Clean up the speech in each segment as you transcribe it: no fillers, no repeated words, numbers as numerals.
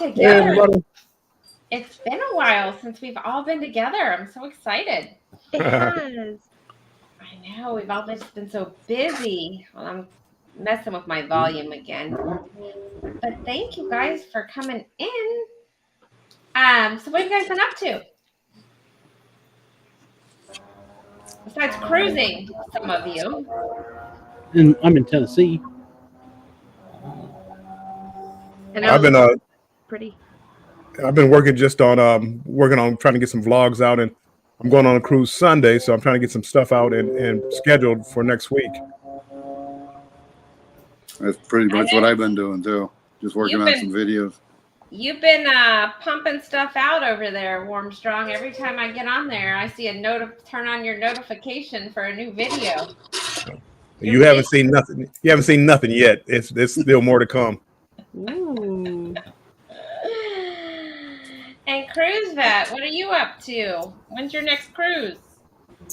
together. everybody. It's been a while since we've all been together. I'm so excited. It has. I know, we've all just been so busy. Well, I'm messing with my volume again. But thank you guys for coming in. So what have you guys been up to? Besides cruising, some of you. And I'm in Tennessee. And I've been pretty. I've been working just on working on trying to get some vlogs out, and I'm going on a cruise Sunday, so I'm trying to get some stuff out and scheduled for next week. That's pretty much what I've been doing too. Just working on some videos. You've been pumping stuff out over there, Warmstrong. Every time I get on there, I see a turn on your notification for a new video. You haven't seen nothing. You haven't seen nothing yet. It's still more to come. Ooh. And Cruise Vet, what are you up to? When's your next cruise?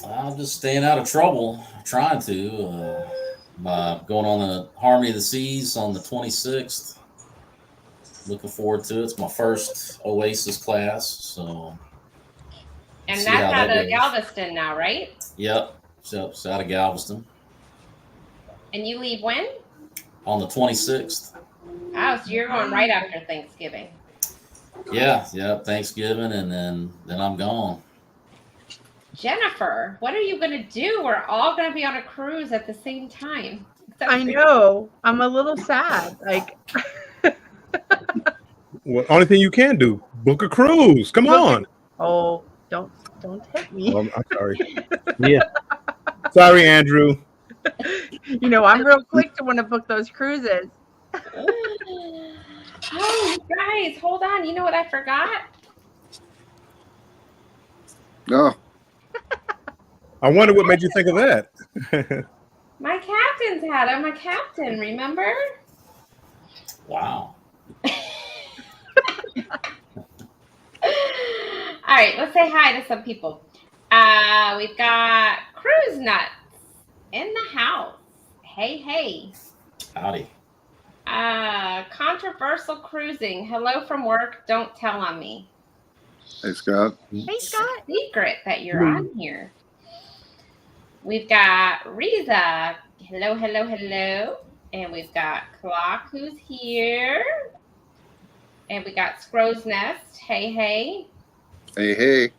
I'm just staying out of trouble, trying to. Going on the Harmony of the Seas on the 26th. Looking forward to it. It's my first Oasis class, so. And that's out of Galveston now, right? Yep, it's out of Galveston. And you leave when? On the 26th. Oh, so you're going right after Thanksgiving. Yeah, Thanksgiving, and then I'm gone. Jennifer, what are you going to do? We're all going to be on a cruise at the same time. I know. I'm a little sad. Like, Well, only thing you can do, book a cruise. Come on. oh, don't hit me. I'm sorry. Yeah. Sorry, Andrew. You know, I'm real quick to want to book those cruises. Oh, guys, hold on. You know what I forgot? No. I wonder what made you think of that. My captain's hat. I'm a captain, remember? Wow. All right, let's say hi to some people. We've got Cruise Nuts in the house. Hey. Howdy. Controversial Cruising. Hello from work. Don't tell on me. Hey, Scott. Hey, Scott. Secret that you're on here. We've got Riza. Hello. And we've got Clock, who's here. And we got Scrow's Nest. Hey. Hey.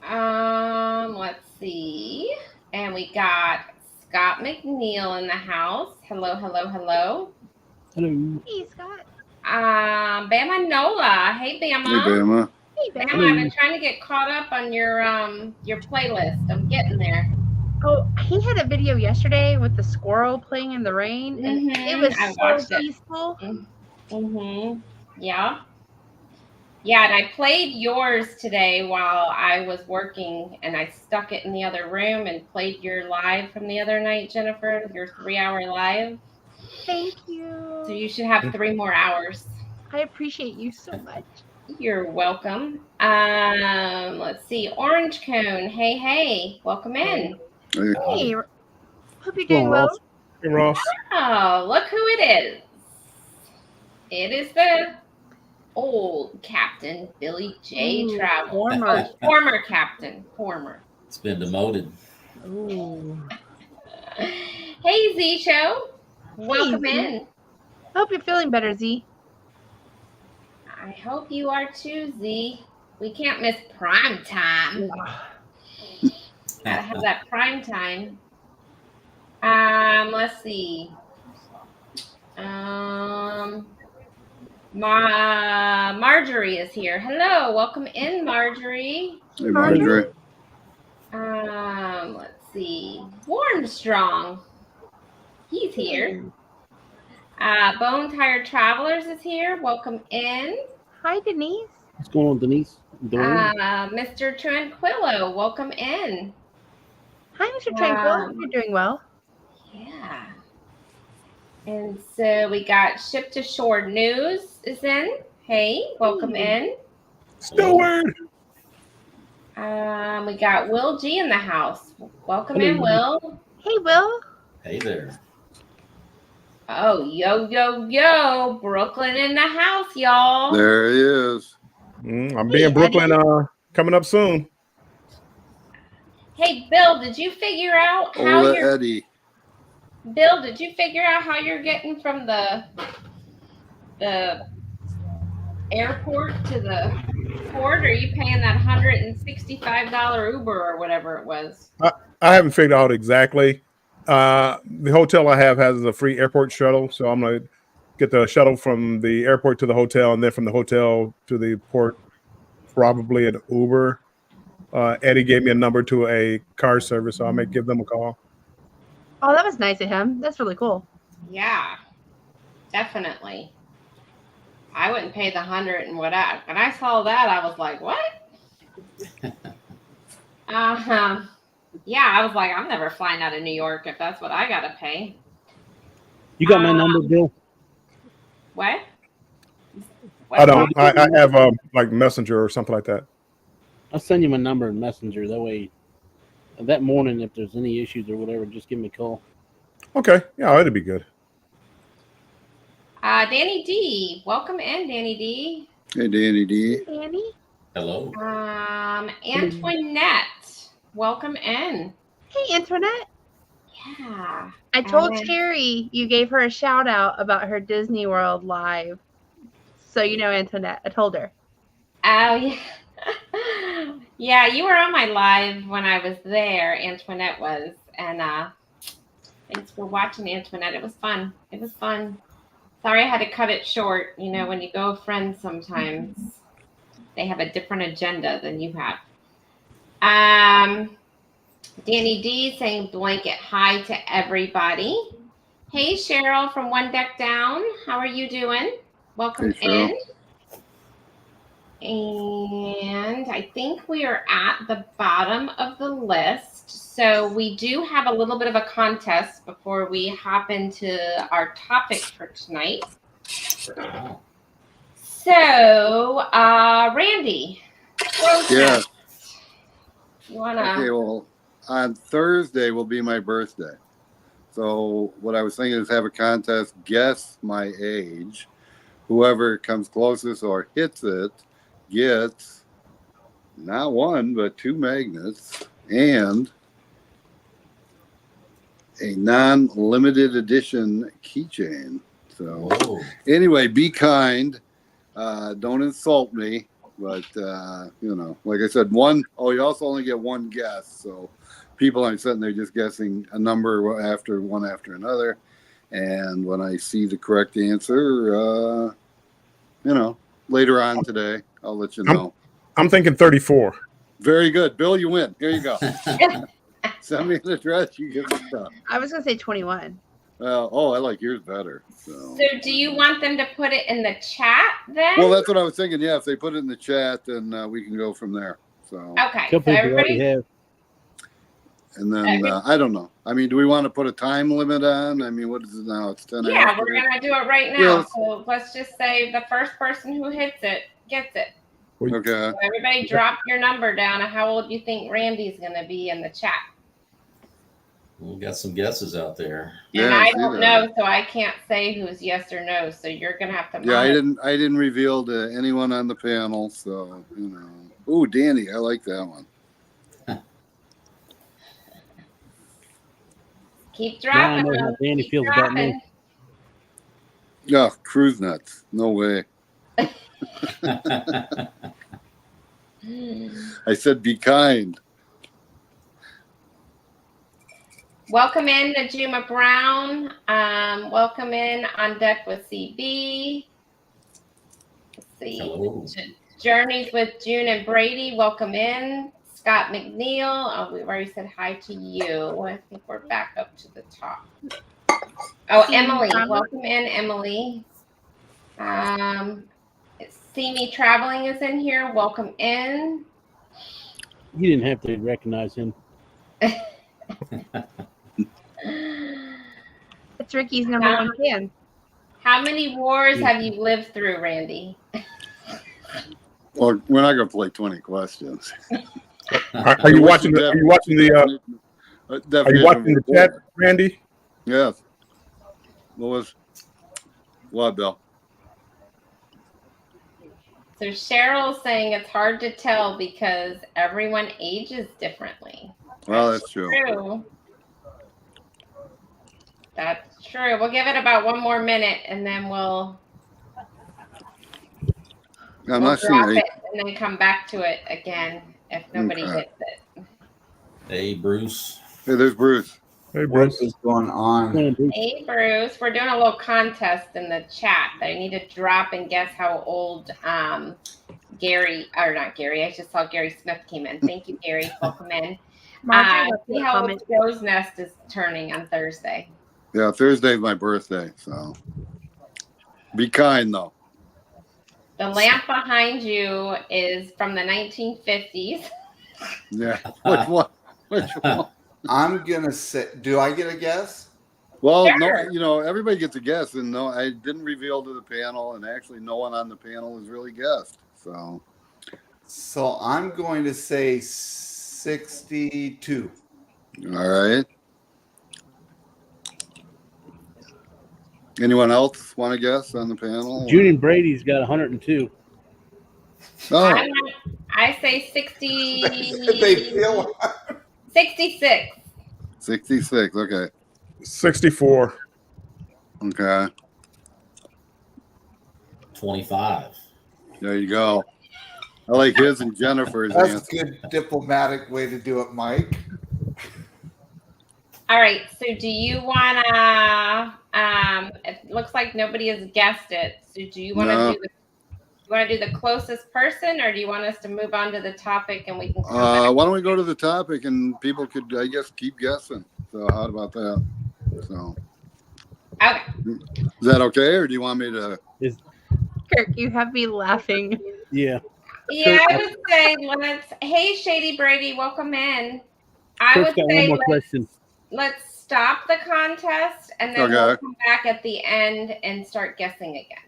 Let's see. And we got Scott McNeil in the house. Hello. Hello. Hey, Scott. Bama Nola. Hey, Bama. Hey, Bama. Hey, Bama. Bama, I've been trying to get caught up on your playlist. I'm getting there. Oh, he had a video yesterday with the squirrel playing in the rain, and it was so peaceful. Yeah. Yeah, and I played yours today while I was working, and I stuck it in the other room and played your live from the other night, Jennifer, your 3-hour live. Thank you. So you should have 3 more hours. I appreciate you so much. You're welcome. Let's see. Orange Cone. Hey. Welcome in. Hey. Hope you're doing well. Hey, Ross. Oh, look who it is. It is the old Captain Billy J. Travel. Former captain. It's been demoted. Ooh. Hey, Z Show. Welcome in. Hope you're feeling better, Z. I hope you are too, Z. We can't miss prime time. Gotta have that prime time. Let's see. Marjorie is here. Hello, welcome in, Marjorie. Hey, Marjorie. Let's see. Warmstrong. He's here. Bone Tired Travelers is here. Welcome in. Hi, Denise. What's going on, Denise? Mr. Tranquillo, welcome in. Hi, Mr. Tranquillo. You're doing well. Yeah. And so we got Ship to Shore News is in. Hey, welcome in. Steward. We got Will G in the house. Welcome in, Will. Hey, Will. Hey there. Oh, yo, Brooklyn in the house, y'all. There he is. I'll be in Brooklyn coming up soon. Hey, Bill, did you figure out how Ola you're Eddie. Bill, did you figure out how you're getting from the airport to the port? Or are you paying that $165 Uber or whatever it was? I haven't figured out exactly. The hotel I have has a free airport shuttle, so I'm gonna get the shuttle from the airport to the hotel, and then from the hotel to the port, probably an Uber. Eddie gave me a number to a car service, so I may give them a call. Oh, that was nice of him. That's really cool. Yeah, definitely. I wouldn't pay the 100 and whatever. When I saw that, I was like, what? Yeah, I was like, I'm never flying out of New York if that's what I gotta pay. You got my number, Bill? What? I don't. I have like Messenger or something like that. I'll send you my number in Messenger. That way, that morning, if there's any issues or whatever, just give me a call. Okay. Yeah, it'd be good. Danny D, welcome in, Danny D. Hey, Danny D. Danny? Hello. Antoinette, welcome in. Hey, Antoinette. Yeah. I told Ellen. Terry you gave her a shout out about her Disney World live. So you know Antoinette. I told her. Oh, yeah. Yeah, you were on my live when I was there. Antoinette was. And thanks for watching, Antoinette. It was fun. It was fun. Sorry I had to cut it short. You know, when you go with friends sometimes, they have a different agenda than you have. Danny D saying blanket hi to everybody. Hey, Cheryl from One Deck Down. How are you doing? Welcome Hey, in. And I think we are at the bottom of the list. So we do have a little bit of a contest before we hop into our topic for tonight. Oh. So, Randy. Yeah. You wanna? Okay, well, on Thursday will be my birthday. So what I was thinking is have a contest, guess my age. Whoever comes closest or hits it gets not one, but 2 magnets and a non-limited edition keychain. So Whoa. anyway, be kind. Don't insult me. But, you know, like I said, you also only get one guess. So people aren't sitting there just guessing a number after another. And when I see the correct answer, you know, later on today, I'll let you know. I'm thinking 34. Very good. Bill, you win. Here you go. Send me an address. You get the stuff. I was going to say 21. I like yours better. So do you want them to put it in the chat then? well, that's what I was thinking. Yeah, if they put it in the chat, then we can go from there. So Okay. Couple So people already everybody. have. and then I don't know. I mean, do we want to put a time limit on? I mean, what is it now? It's 10 Yeah, after. we're gonna do it right now. Yes. So let's just say the first person who hits it gets it. Okay. So everybody drop your number down of how old you think Randy's gonna be in the chat. We got some guesses out there. And Yeah, I see don't that. know, so I can't say who's yes or no. So you're gonna have to. Yeah, I monitor. didn't reveal to anyone on the panel, so you know. Oh, Danny, I like that one. Keep Now I dropping know how them. Danny Keep feels about me. dropping. Yeah, cruise nuts. No way. I said be kind. Welcome in, Najuma Brown. Welcome in on deck with CB. Let's see. Hello. Journeys with June and Brady. Welcome in. Scott McNeil. Oh, we've already said hi to you. I think we're back up to the top. Oh, Emily. Welcome in, Emily. See Me Traveling is in here. Welcome in. You didn't have to recognize him. It's Ricky's number one fan. How many wars have you lived through, Randy? Well, we're not going to play 20 questions. Are you watching the? Are you watching the? Are you watching the chat, Randy? Yes. What, Bill? So Cheryl's saying it's hard to tell because everyone ages differently. Well, that's true. That's true. We'll give it about one more minute and then we'll not drop seeing it and then come back to it again if nobody hits it. Hey, Bruce. Hey, there's Bruce. Hey, What Bruce. is going on? Hey, Bruce. We're doing a little contest in the chat. I need to drop and guess how old Gary, or not Gary, I just saw Gary Smith came in. Thank you, Gary. Welcome in. See how old Joe's Nest is turning on Thursday. Yeah, Thursday's my birthday, so be kind, though. The lamp behind you is from the 1950s. Yeah. Which one? Which one? I'm gonna say, do I get a guess? Well, Sure. no, everybody gets a guess, and no, I didn't reveal to the panel, and actually, no one on the panel has really guessed. So, I'm going to say 62. all right. Anyone else want to guess on the panel? Julian Brady's got 102. Oh, I say 60. They feel 66. 66. Okay. 64. Okay. 25. There you go. I like his and Jennifer's that's answer. a good diplomatic way to do it, Mike. All right. So do you want to, it looks like nobody has guessed it. So do you want to No. do the closest person, or do you want us to move on to the topic and we can come back? Why don't we go to the topic and people could, I guess, keep guessing. So how about that? So Okay. is that okay, or do you want me to? Kirk, you have me laughing. Yeah. Yeah, I would say hey, Shady Brady, welcome in. I Kirk's would got one say more question. let's stop the contest and then we'll come back at the end and start guessing again.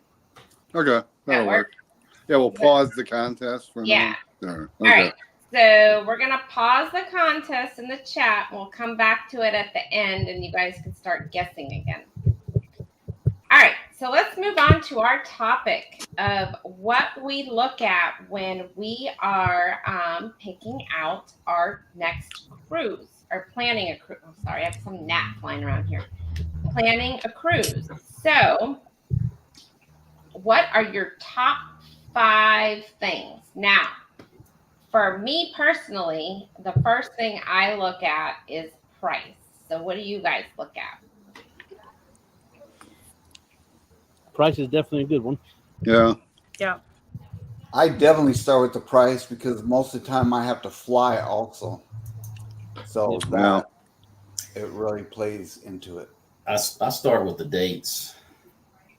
Okay, that'll work. Yeah, we'll pause the contest for Yeah. now. Okay. All right. So we're going to pause the contest in the chat. We'll come back to it at the end and you guys can start guessing again. All right. So let's move on to our topic of what we look at when we are picking out our next cruise or planning a cruise. I'm sorry, I have some gnat flying around here. Planning a cruise. So what are your top 5 things? Now, for me personally, the first thing I look at is price. So what do you guys look at? Price is definitely a good one. Yeah. Yeah. I definitely start with the price because most of the time I have to fly also. So that it really plays into it. I start with the dates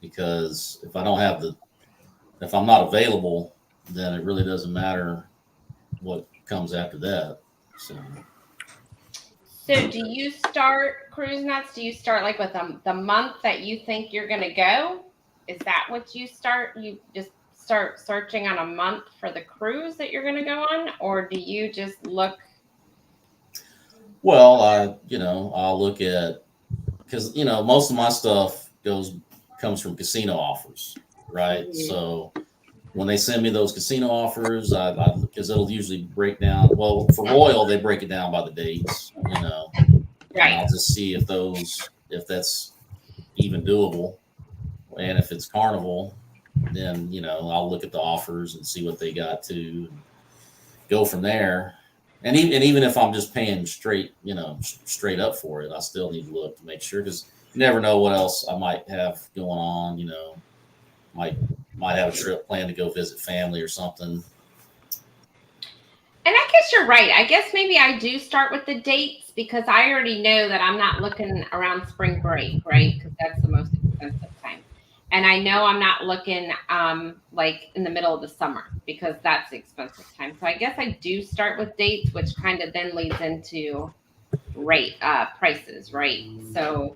because if I'm not available, then it really doesn't matter what comes after that. So do you start cruise nuts? Do you start like with the month that you think you're going to go? Is that what you start? You just start searching on a month for the cruise that you're going to go on, or do you just look? Well, I'll look at, because most of my stuff comes from casino offers, right? Mm-hmm. So when they send me those casino offers, because it'll usually break down. Well, for Royal, they break it down by the dates, Right. I'll just see if that's even doable, and if it's Carnival, then I'll look at the offers and see what they got to go from there. And even if I'm just paying straight up for it, I still need to look to make sure, because you never know what else I might have going on. Might have a trip planned to go visit family or something. And I guess you're right. I guess maybe I do start with the dates because I already know that I'm not looking around spring break, right? Because that's the most expensive time. And I know I'm not looking like in the middle of the summer because that's the expensive time. So I guess I do start with dates, which kind of then leads into prices, right? So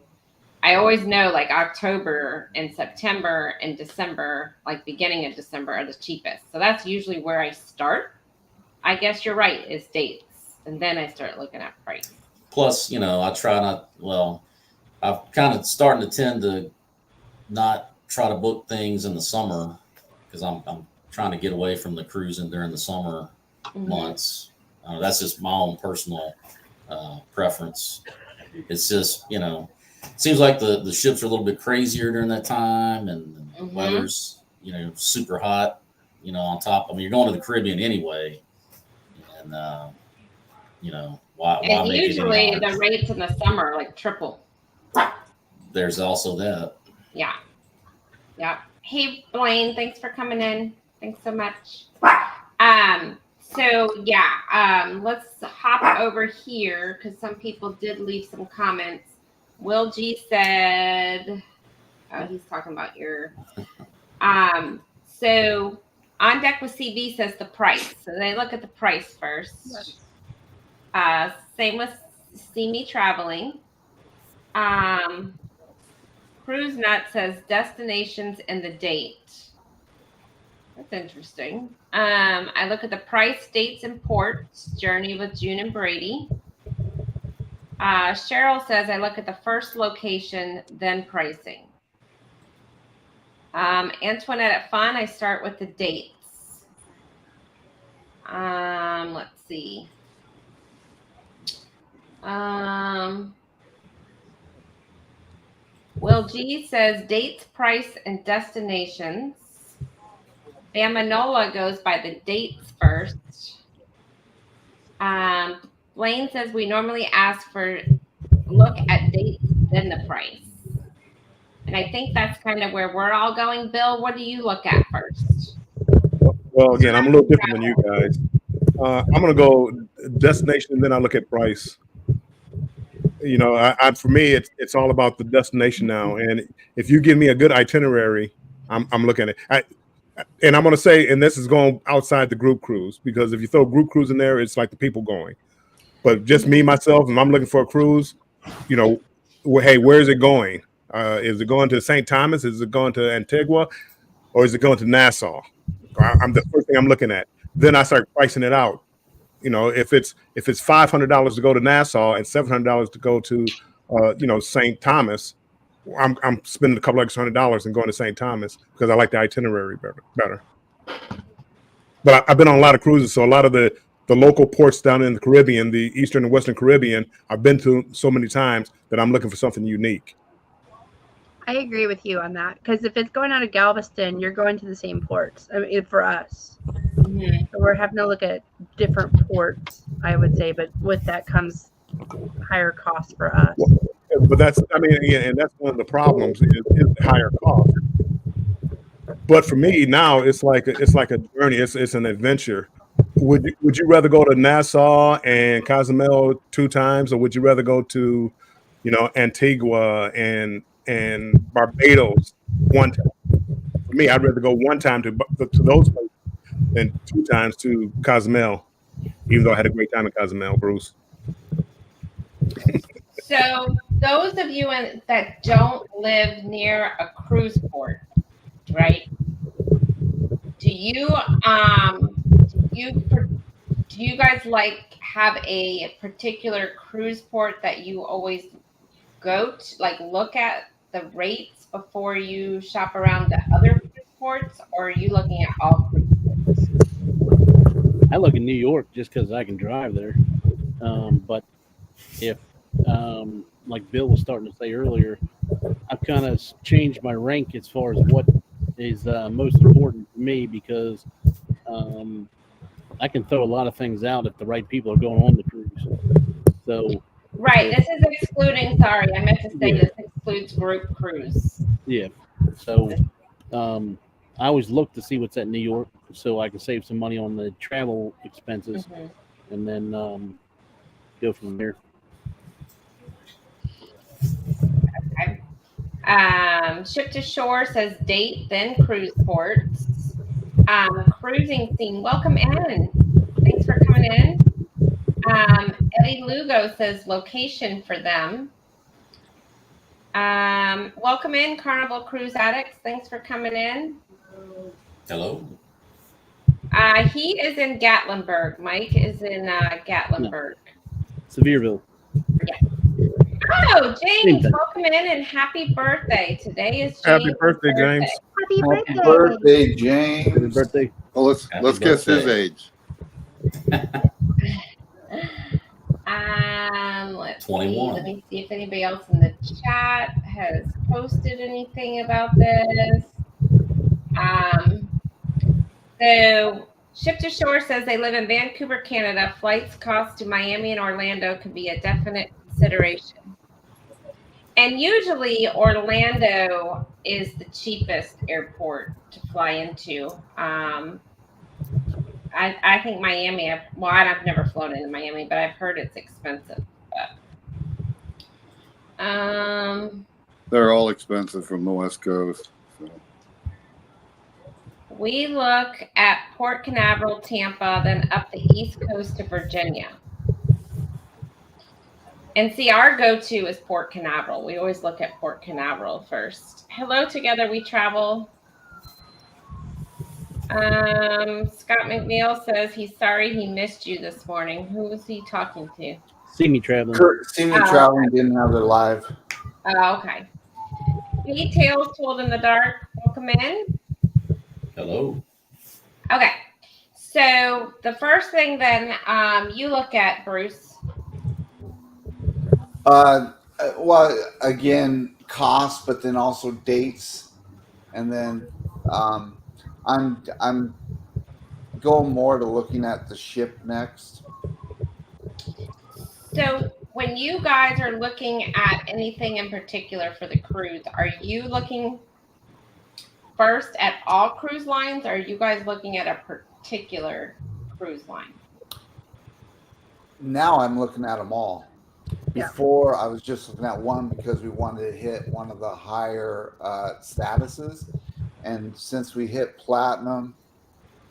I always know like October and September and December, like beginning of December, are the cheapest. So that's usually where I start. I guess you're right, is dates. And then I start looking at price. Plus, I try not, I'm kind of starting to tend to not try to book things in the summer because I'm trying to get away from the cruising during the summer months. That's just my own personal preference. It's just, it seems like the ships are a little bit crazier during that time, and the weather's, super hot, on top. I mean, you're going to the Caribbean anyway, and, why and make usually it the rates in the summer are like triple. There's also that. Yeah. Hey, Blaine, thanks for coming in. Thanks so much. Let's hop over here because some people did leave some comments. Will G said, oh, he's talking about your, so on deck with CB says the price. So they look at the price first. Same with See Me Traveling. Cruise Nut says destinations and the date. That's interesting. I look at the price, dates, and ports. Journey with June and Brady. Cheryl says I look at the first location, then pricing. Antoinette at Fun, I start with the dates. Let's see. Will G says dates, price, and destinations. Bamanola goes by the dates first. Blaine says we normally ask for look at dates, then the price. And I think that's kind of where we're all going. Bill, what do you look at first? Well, again, I'm a little different than you guys. I'm going to go destination, and then I look at price. For me, it's all about the destination now. And if you give me a good itinerary, I'm looking at it. And I'm going to say, and this is going outside the group cruise, because if you throw group cruise in there, it's like the people going. But just me, myself, and I'm looking for a cruise, hey, where is it going? Is it going to St. Thomas? Is it going to Antigua? Or is it going to Nassau? I'm the first thing I'm looking at. Then I start pricing it out. If it's $500 to go to Nassau and $700 to go to, St. Thomas, I'm spending a couple extra $100 and going to St. Thomas because I like the itinerary better. But I've been on a lot of cruises, so a lot of the local ports down in the Caribbean, the Eastern and Western Caribbean, I've been to so many times that I'm looking for something unique. I agree with you on that, because if it's going out of Galveston, you're going to the same ports. I mean, for us, so we're having to look at different ports, I would say, but with that comes higher costs for us. But that's one of the problems is the higher cost. But for me now, it's like a journey. It's an adventure. Would you rather go to Nassau and Cozumel 2 times, or would you rather go to, Antigua and Barbados 1 time? For me, I'd rather go 1 time to those places than 2 times to Cozumel, even though I had a great time in Cozumel, Bruce. So those of you that don't live near a cruise port, right? Do you guys have a particular cruise port that you always go to, look at the rates before you shop around the other cruise ports, or are you looking at all cruise ports? I look at New York just because I can drive there. But if like Bill was starting to say earlier, I've kind of changed my rank as far as what is most important to me, because I can throw a lot of things out if the right people are going on the cruise. So right, this is excluding. Sorry, I meant to say this excludes group cruise. Yeah. So I always look to see what's at New York, so I can save some money on the travel expenses, and then go from there. Okay. Ship to Shore says date, then cruise ports. Cruising Scene, welcome in. Thanks for coming in. Eddie Lugo says location for them. Welcome in, Carnival Cruise Addicts. Thanks for coming in. Hello. He is in Gatlinburg. Mike is in Gatlinburg. Sevierville. Yeah. Oh, James, thing. welcome in and happy birthday. Today is James' Happy birthday, James. Happy Happy birthday. birthday, Happy James. birthday. Well, let's Happy guess his birthday. age. Let's 21. see. Let me see if anybody else in the chat has posted anything about this. So Ship to Shore says they live in Vancouver, Canada. Flights cost to Miami and Orlando could be a definite consideration. And usually Orlando is the cheapest airport to fly into. I think Miami, I've never flown into Miami, but I've heard it's expensive. They're all expensive from the West Coast. So. We look at Port Canaveral, Tampa, then up the east coast to Virginia. And see, our go-to is Port Canaveral. We always look at Port Canaveral first. Hello, Together We Travel. Scott McNeil says he's sorry he missed you this morning. Who was he talking to? See me traveling. See me traveling didn't have their live. Oh, okay. Details Told in the Dark. Welcome in. Hello. Okay. So the first thing then you look at, Bruce. Well, again, cost, but then also dates, and then I'm going more to looking at the ship next. So when you guys are looking at anything in particular for the cruise, are you looking first at all cruise lines, or are you guys looking at a particular cruise line? Now I'm looking at them all. Before I was just looking at one because we wanted to hit one of the higher statuses, and since we hit platinum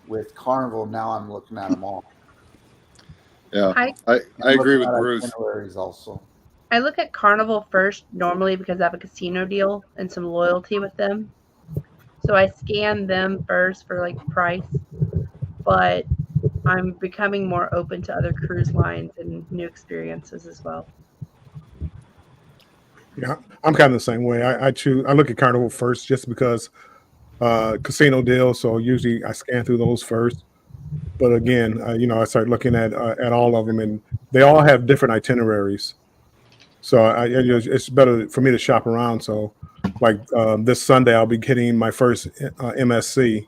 with Carnival, now I'm looking at them all. Yeah, I agree with Bruce. Itineraries also. I look at Carnival first normally because I have a casino deal and some loyalty with them. So I scan them first for like price, but I'm becoming more open to other cruise lines and new experiences as well. Yeah, I'm kind of the same way. I look at Carnival first just because casino deals. So usually I scan through those first. But again, I start looking at all of them, and they all have different itineraries. So it's better for me to shop around. So like this Sunday, I'll be getting my first MSC,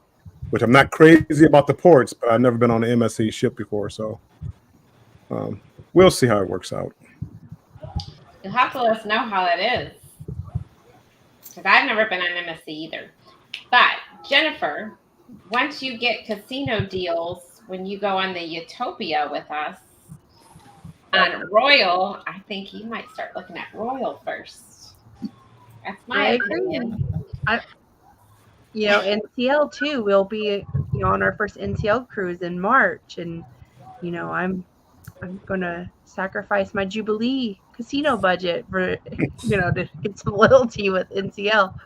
which I'm not crazy about the ports, but I've never been on an MSC ship before. So we'll see how it works out. You'll have to let us know how that is, because I've never been on MSC either. But Jennifer, once you get casino deals, when you go on the Utopia with us on Royal, I think you might start looking at Royal first. That's my opinion. NCL too. We'll be on our first NCL cruise in March, and I'm gonna sacrifice my Jubilee casino budget for to get some loyalty with NCL.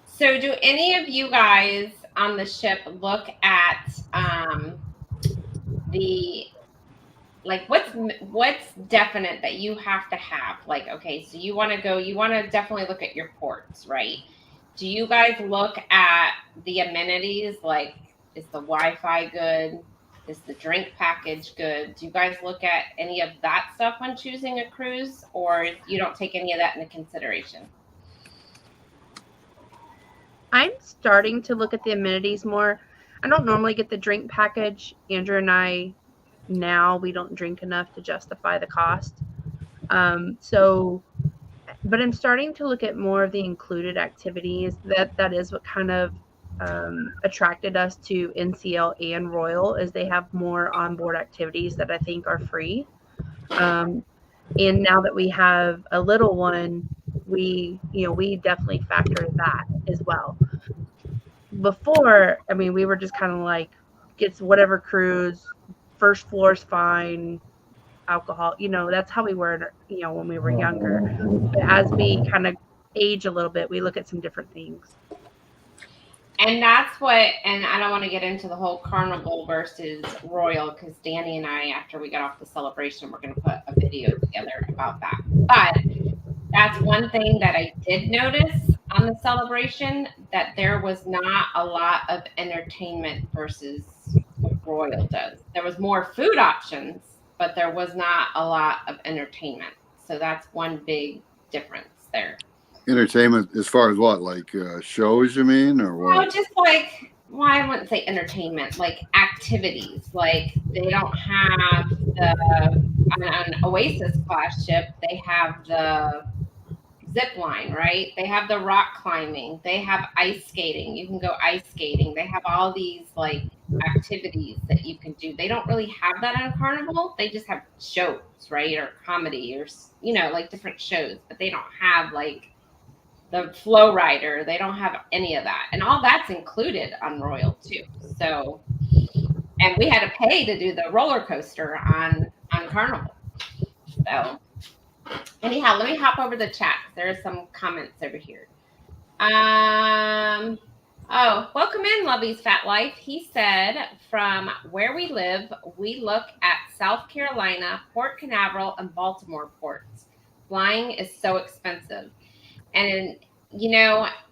So do any of you guys on the ship look at what's definite that you have to have? Like, okay, so you want to definitely look at your ports, right? Do you guys look at the amenities? Like, is the Wi-Fi good? Is the drink package good? Do you guys look at any of that stuff when choosing a cruise, or you don't take any of that into consideration? I'm starting to look at the amenities more. I don't normally get the drink package. Andrew and I, now we don't drink enough to justify the cost. But I'm starting to look at more of the included activities. That is what kind of attracted us to NCL and Royal, is they have more onboard activities that I think are free. And now that we have a little one, we definitely factor that as well. Before, we were just kind of like, gets whatever cruise, first floor's fine, alcohol, that's how we were, when we were younger. But as we kind of age a little bit, we look at some different things. And that's what, and I don't want to get into the whole Carnival versus Royal because Danny and I, after we got off the celebration, we're going to put a video together about that. But that's one thing that I did notice on the celebration, that there was not a lot of entertainment versus what Royal does. There was more food options, but there was not a lot of entertainment. So that's one big difference there. Entertainment as far as what, like shows, you mean, or what? Well, just like, well, I wouldn't say entertainment, like activities. Like they don't have on Oasis class ship, they have the zip line, right? They have the rock climbing. They have ice skating. You can go ice skating. They have all these like activities that you can do. They don't really have that on Carnival. They just have shows, right? Or comedy or, like different shows, but they don't have like the Flow Rider. They don't have any of that. And all that's included on Royal too. So, and we had to pay to do the roller coaster on Carnival. So anyhow, let me hop over the chat. There are some comments over here. Oh, welcome in, Lovey's Fat Life. He said, from where we live, we look at South Carolina, Port Canaveral, and Baltimore ports. Flying is so expensive. And,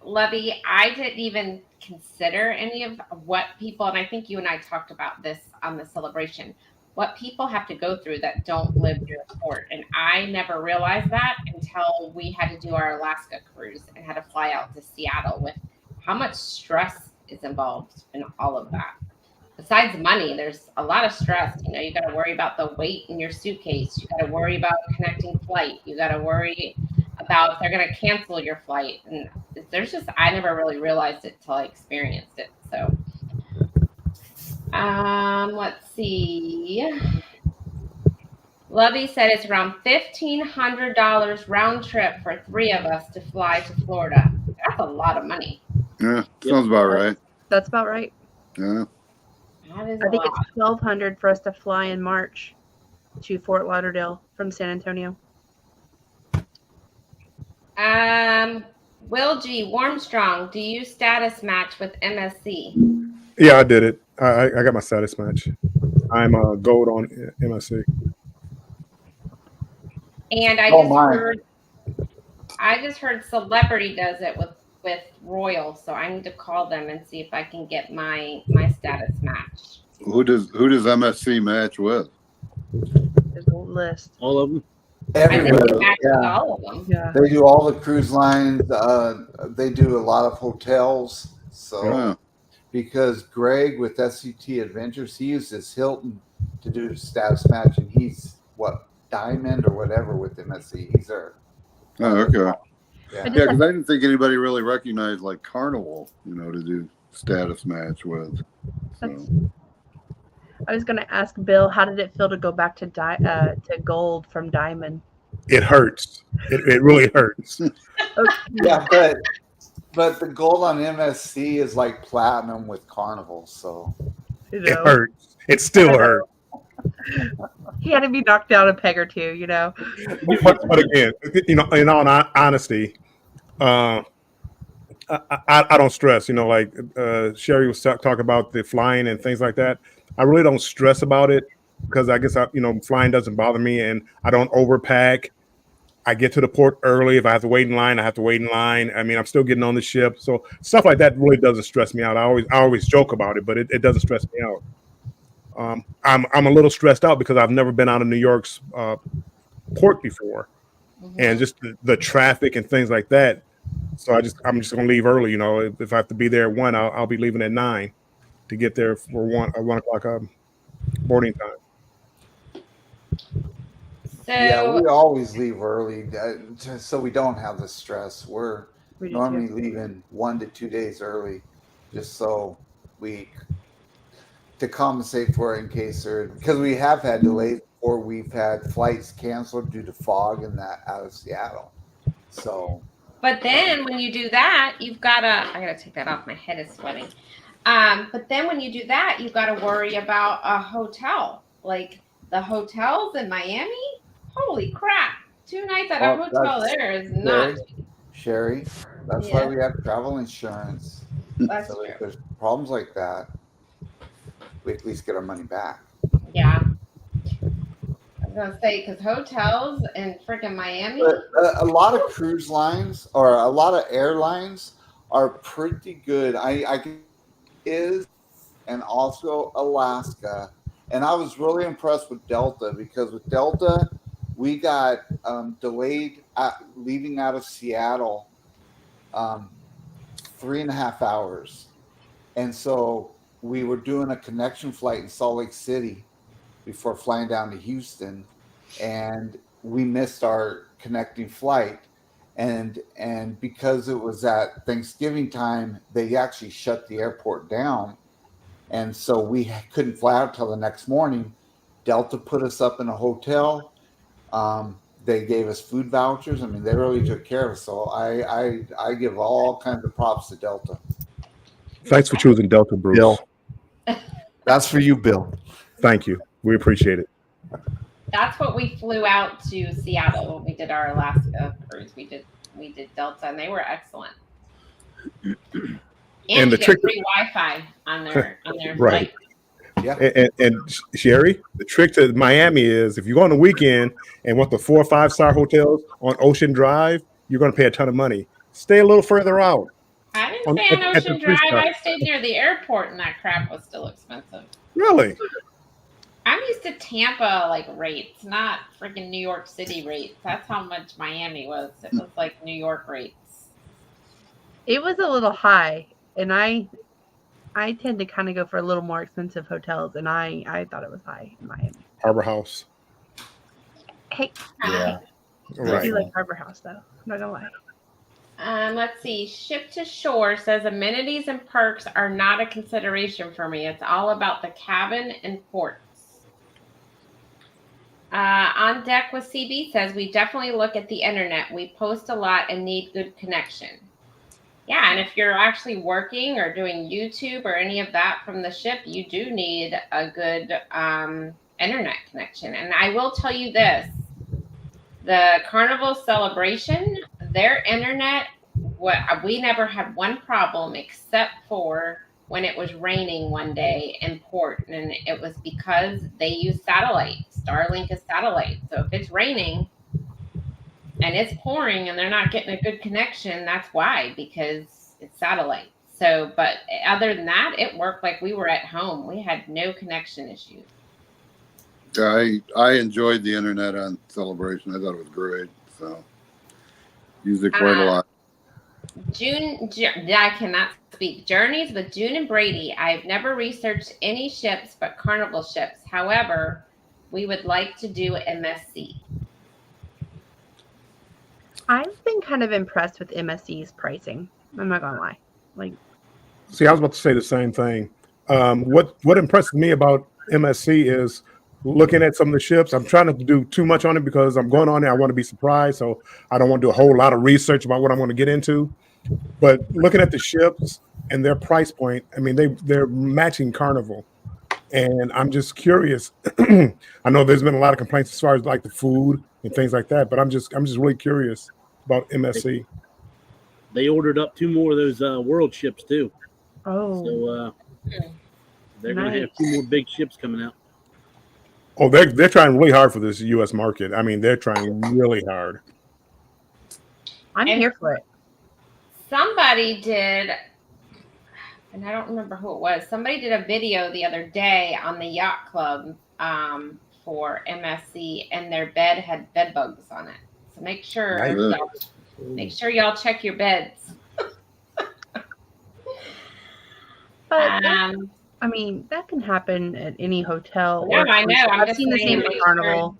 Lovey, I didn't even consider any of what people, and I think you and I talked about this on the celebration, what people have to go through that don't live near a port. And I never realized that until we had to do our Alaska cruise and had to fly out to Seattle with how much stress is involved in all of that. Besides money, there's a lot of stress. You got to worry about the weight in your suitcase. You got to worry about connecting flight. You got to worry about if they're going to cancel your flight. And I never really realized it till I experienced it. So, let's see. Lovey said it's around $1,500 round trip for 3 of us to fly to Florida. That's a lot of money. Yeah, sounds about right. That's about right. Yeah. That is I think it's $1,200 for us to fly in March to Fort Lauderdale from San Antonio. Will G. Warmstrong, do you status match with MSC? Yeah, I did it. I got my status match. I'm gold on MSC. And I just heard Celebrity does it with Royal, so I need to call them and see if I can get my status match. Who does MSC match with? There's a list. All of them. Everybody. Yeah. All of them. Yeah. They do all the cruise lines. They do a lot of hotels. So Yeah. because Greg with SCT Adventures, he uses Hilton to do his status match, and he's Diamond or whatever with MSC. He's there. Oh, okay. Yeah. Yeah, because I didn't think anybody really recognized like Carnival, to do status match with. So. I was going to ask Bill, how did it feel to go back to gold from diamond? It hurts. It really hurts. Yeah, but the gold on MSC is like platinum with Carnival, so it hurts. It still hurts. He had to be knocked down a peg or two, But again, in all honesty, I don't stress. Like Sherry was talking about the flying and things like that. I really don't stress about it because I guess flying doesn't bother me, and I don't overpack. I get to the port early. If I have to wait in line, I have to wait in line. I mean, I'm still getting on the ship, so stuff like that really doesn't stress me out. I always joke about it, but it doesn't stress me out. I'm a little stressed out because I've never been out of New York's port before, and just the traffic and things like that. So I'm just gonna leave early. If I have to be there at 1, I'll be leaving at 9 to get there for 1 o'clock boarding time. yeah, we always leave early so we don't have the stress. We're normally leaving 1 to 2 days early, just so to compensate for it in case because we have had delays or we've had flights canceled due to fog and that out of Seattle. So, but then when you do that, I gotta take that off. My head is sweating. But then when you do that, you've got to worry about a hotel. Like the hotels in Miami, holy crap! 2 nights at a hotel there is not. Sherry, that's why we have travel insurance. That's So if true. there's problems like that, we at least get our money back. Yeah. I was gonna say because hotels in freaking Miami. But a lot of cruise lines or a lot of airlines are pretty good. I is and also Alaska, and I was really impressed with Delta because with Delta we got delayed leaving out of Seattle 3.5 hours, and so we were doing a connection flight in Salt Lake City before flying down to Houston, and we missed our connecting flight. And because it was at Thanksgiving time, they actually shut the airport down, and so we couldn't fly out till the next morning. Delta put us up in a hotel. They gave us food vouchers. I mean, they really took care of us. So I give all kinds of props to Delta. Thanks for choosing Delta, Bruce. Bill. That's for you, Bill. Thank you. We appreciate it. That's what we flew out to Seattle when we did our Alaska cruise. We did Delta, and they were excellent. And the you get trick- free Wi-Fi on their Right. flight. Yeah. And Sherry, the trick to Miami is if you go on the weekend and want the 4 or 5 star hotels on Ocean Drive, you're going to pay a ton of money. Stay a little further out. I didn't stay on at the Ocean Drive. Three-star. I stayed near the airport, and that crap was still expensive. Really? I'm used to Tampa like rates, not freaking New York City rates. That's how much Miami was. It was like New York rates. It was a little high, and I tend to kind of go for a little more expensive hotels, and I thought it was high in Miami. Harbor House. Hey, Yeah. I Right. do like Harbor House though. I'm not gonna lie. Let's see. Ship to Shore says amenities and perks are not a consideration for me. It's all about the cabin and ports. On Deck with CB says we definitely look at the internet. We post a lot and need good connection. Yeah, and if you're actually working or doing YouTube or any of that from the ship, you do need a good internet connection. And I will tell you this. The Carnival Celebration, their internet, we never had one problem except for when it was raining one day in port, and it was because they use satellite. Starlink is satellite. So if it's raining and it's pouring and they're not getting a good connection, that's why, because it's satellite. So, but other than that, it worked like we were at home. We had no connection issues. I enjoyed the internet on Celebration. I thought it was great. So used it quite a lot. I cannot speak. Journeys with June and Brady. I've never researched any ships but Carnival ships. However, we would like to do MSC. I've been kind of impressed with MSC's pricing. I'm not gonna lie. Like, See, I was about to say the same thing. What impressed me about MSC is looking at some of the ships. I'm trying not to do too much on it because I'm going on there. I want to be surprised, so I don't want to do a whole lot of research about what I'm going to get into. But looking at the ships and their price point, I mean, they're matching Carnival, and I'm just curious. I know there's been a lot of complaints as far as like the food and things like that, but I'm just really curious about MSC. They ordered up 2 more of those world ships too. oh, So they're going to have 2 more big ships coming out. Oh, they're trying really hard for this U.S. market. I mean, they're trying really hard. I'm And- here for it. Somebody did, and I don't remember who it was. Somebody did a video the other day on the yacht club for MSC, and their bed had bed bugs on it. So make sure y'all check your beds. But I mean, that can happen at any hotel. Yeah, I know. I'm I've just seen the saying same make at Carnival,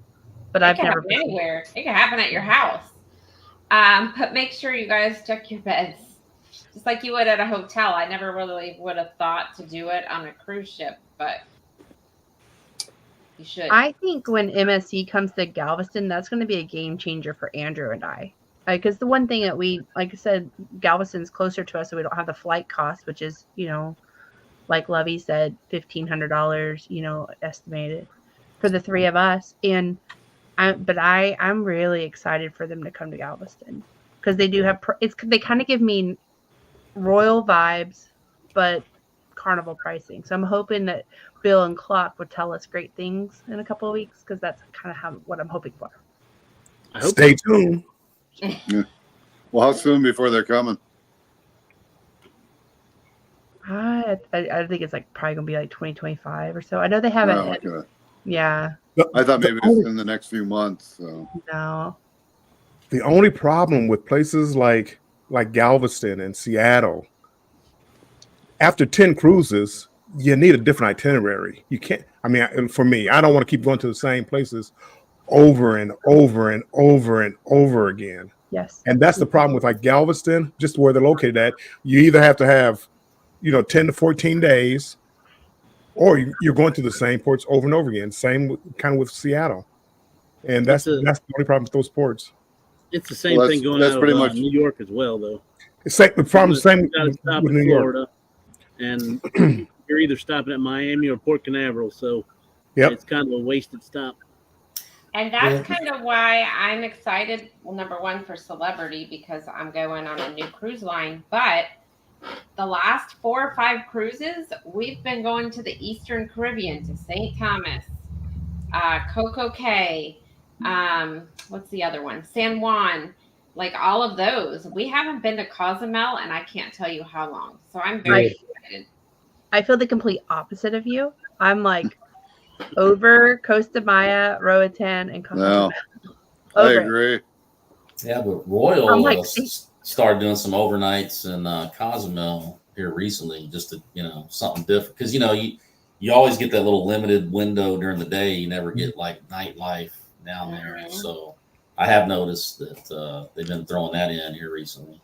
but It I've can never happen been. anywhere. It can happen at your house. But make sure you guys check your beds. Just like you would at a hotel. I never really would have thought to do it on a cruise ship, but you should. I think when MSC comes to Galveston, that's going to be a game changer for Andrew and I. Because the one thing that we, like I said, Galveston's closer to us, so we don't have the flight cost, which is, like Lovey said, $1,500, estimated for the 3 of us. And I'm really excited for them to come to Galveston because they do have they kind of give me royal vibes, but Carnival pricing. So I'm hoping that Bill and Clock would tell us great things in a couple of weeks, because that's kind of what I'm hoping for. I hope Stay tuned. Well, how soon before they're coming? I think it's like probably gonna be like 2025 or so. I know they haven't. Oh, okay. Yeah, I thought maybe The it's only- in the next few months. So. no. The only problem with places like Galveston and Seattle, after 10 cruises, you need a different itinerary. You can't. I mean, for me, I don't want to keep going to the same places over and over and over and over again. Yes. And that's the problem with like Galveston, just where they're located at. You either have to have, 10 to 14 days, or you're going to the same ports over and over again. Same kind of with Seattle. And that's the only problem with those ports. it's the same Well, thing going that's out pretty of much- New York as well, though. The problem same You gotta stop with in New York. Florida, and you're either stopping at Miami or Port Canaveral, so Yep. it's kind of a wasted stop. And that's kind of why I'm excited. Well, number one, for Celebrity, because I'm going on a new cruise line. But the last 4 or 5 cruises, we've been going to the Eastern Caribbean, to St. Thomas, Coco Cay, what's the other one? San Juan. Like all of those. We haven't been to Cozumel, and I can't tell you how long. So I'm very excited. I feel the complete opposite of you. I'm like over Costa Maya, Roatan, and Cozumel. No, I Over it. agree. Yeah, but Royal I'm like, started doing some overnights in Cozumel here recently, just to something different. Because you always get that little limited window during the day. You never get like nightlife down there. Mhm. So I have noticed that they've been throwing that in here recently.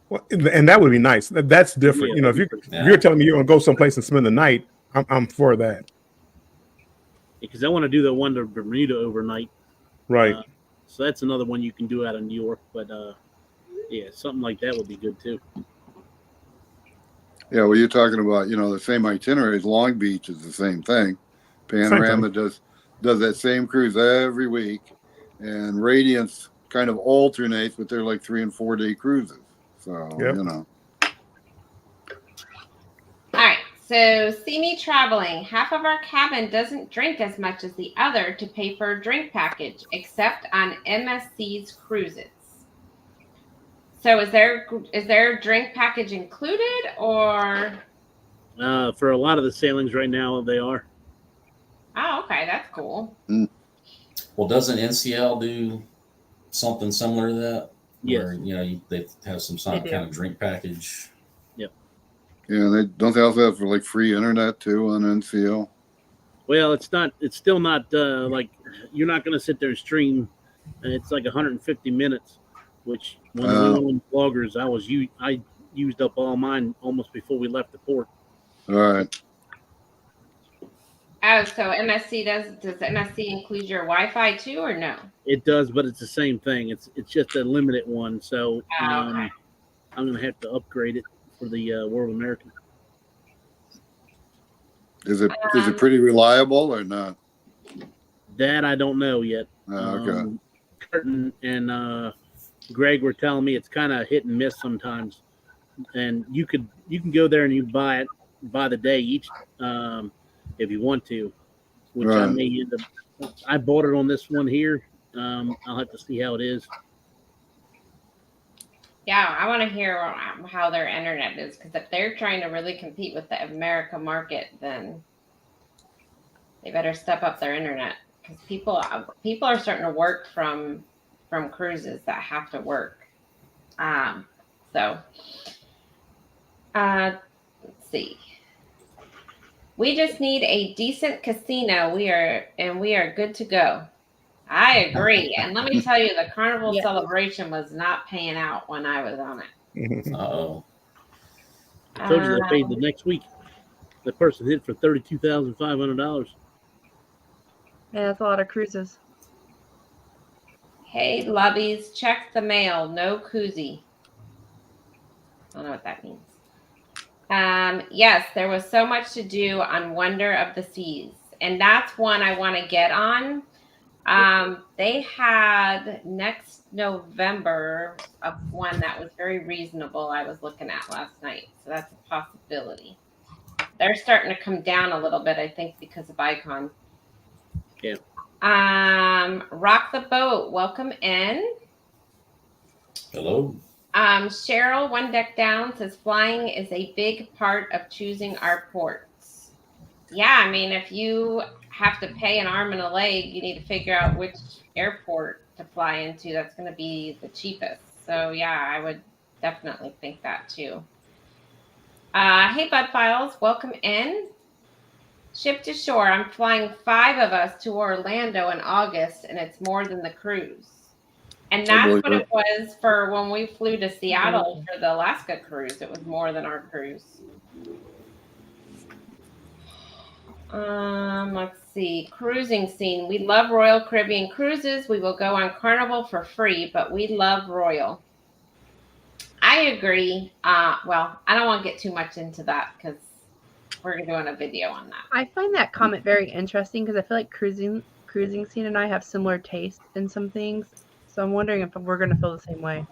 Well, and that would be nice. That's different. Yeah, If Yeah. you're telling me you're going to go someplace and spend the night, I'm for that. Because I want to do the one to Bermuda overnight. Right. So that's another one you can do out of New York. But yeah, something like that would be good too. Yeah, well, you're talking about, the same itinerary as Long Beach is the same thing. Panorama does that same cruise every week, and Radiance kind of alternates, but they're like 3 and 4 day cruises. So, Yep. All right. So, see me traveling. Half of our cabin doesn't drink as much as the other to pay for a drink package, except on MSC's cruises. So, is there a drink package included, or? For a lot of the sailings right now, they are. Oh, okay, that's cool. Well, doesn't NCL do something similar to that? Yes. Where, they have some They do. kind of drink package. Yeah, they also have for like free internet too on NCL. Well, it's still not like you're not going to sit there and stream. And it's like 150 minutes, which when we were on bloggers, I used up all mine almost before we left the port. All right. Oh, so MSC does MSC include your Wi-Fi too, or no? It does, but it's the same thing. It's just a limited one, so Okay. I'm going to have to upgrade it for the World American. Is it pretty reliable or not? That I don't know yet. Okay. Curtin and Greg were telling me it's kind of hit and miss sometimes, and you can go there and you buy it by the day each if you want to, which I Right. may end up. I bought it on this one here. I'll have to see how it is. Yeah, I want to hear how their internet is, because if they're trying to really compete with the America market, then they better step up their internet, because people are starting to work from cruises that have to work. So let's see. We just need a decent casino. We are good to go. I agree. And let me tell you, the Carnival Yeah. Celebration was not paying out when I was on it. Uh-oh. I told you I paid the next week. The person hit for $32,500. Yeah, that's a lot of cruises. Hey, Lubbies, check the mail. No koozie. I don't know what that means. Yes, there was so much to do on Wonder of the Seas. And that's one I want to get on. They had next November one that was very reasonable. I was looking at last night, so that's a possibility. They're starting to come down a little bit, I think, because of Icon. Yeah. Rock the Boat, welcome in. Hello. Cheryl, One Deck Down, says flying is a big part of choosing our ports. Yeah, I mean, if you have to pay an arm and a leg, you need to figure out which airport to fly into. That's going to be the cheapest. So, yeah, I would definitely think that too. Hey, Bud Files, welcome in. Ship to shore. I'm flying 5 of us to Orlando in August, and it's more than the cruise. And that's what it was for when we flew to Seattle for the Alaska cruise. It was more than our cruise. Let's see. Cruising scene. We love Royal Caribbean cruises. We will go on Carnival for free, but we love Royal. I agree. Well, I don't want to get too much into that because we're doing a video on that. I find that comment very interesting because I feel like cruising scene and I have similar taste in some things. So I'm wondering if we're going to feel the same way.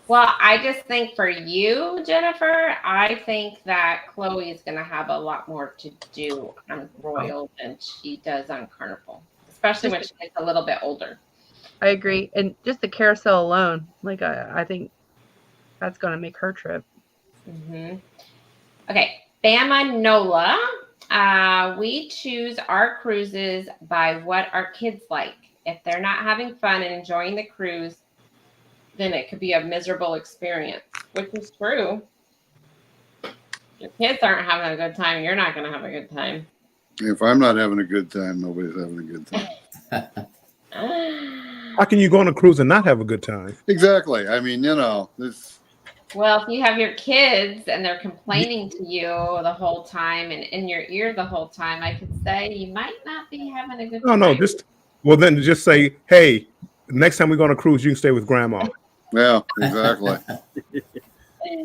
Well, I just think for you, Jennifer, I think that Chloe is going to have a lot more to do on Royal than she does on Carnival, especially when she gets a little bit older. I agree. And just the carousel alone, like I think that's going to make her trip. Mm-hmm. Okay, Bama Nola. We choose our cruises by what our kids like. If they're not having fun and enjoying the cruise, then it could be a miserable experience, which is true. Your kids aren't having a good time, you're not going to have a good time. If I'm not having a good time, nobody's having a good time. How can you go on a cruise and not have a good time? Exactly. I mean, this. Well, if you have your kids and they're complaining to you the whole time and in your ear the whole time, I could say you might not be having a good time. No, then just say, hey, next time we go on a cruise, you can stay with grandma. Yeah, exactly.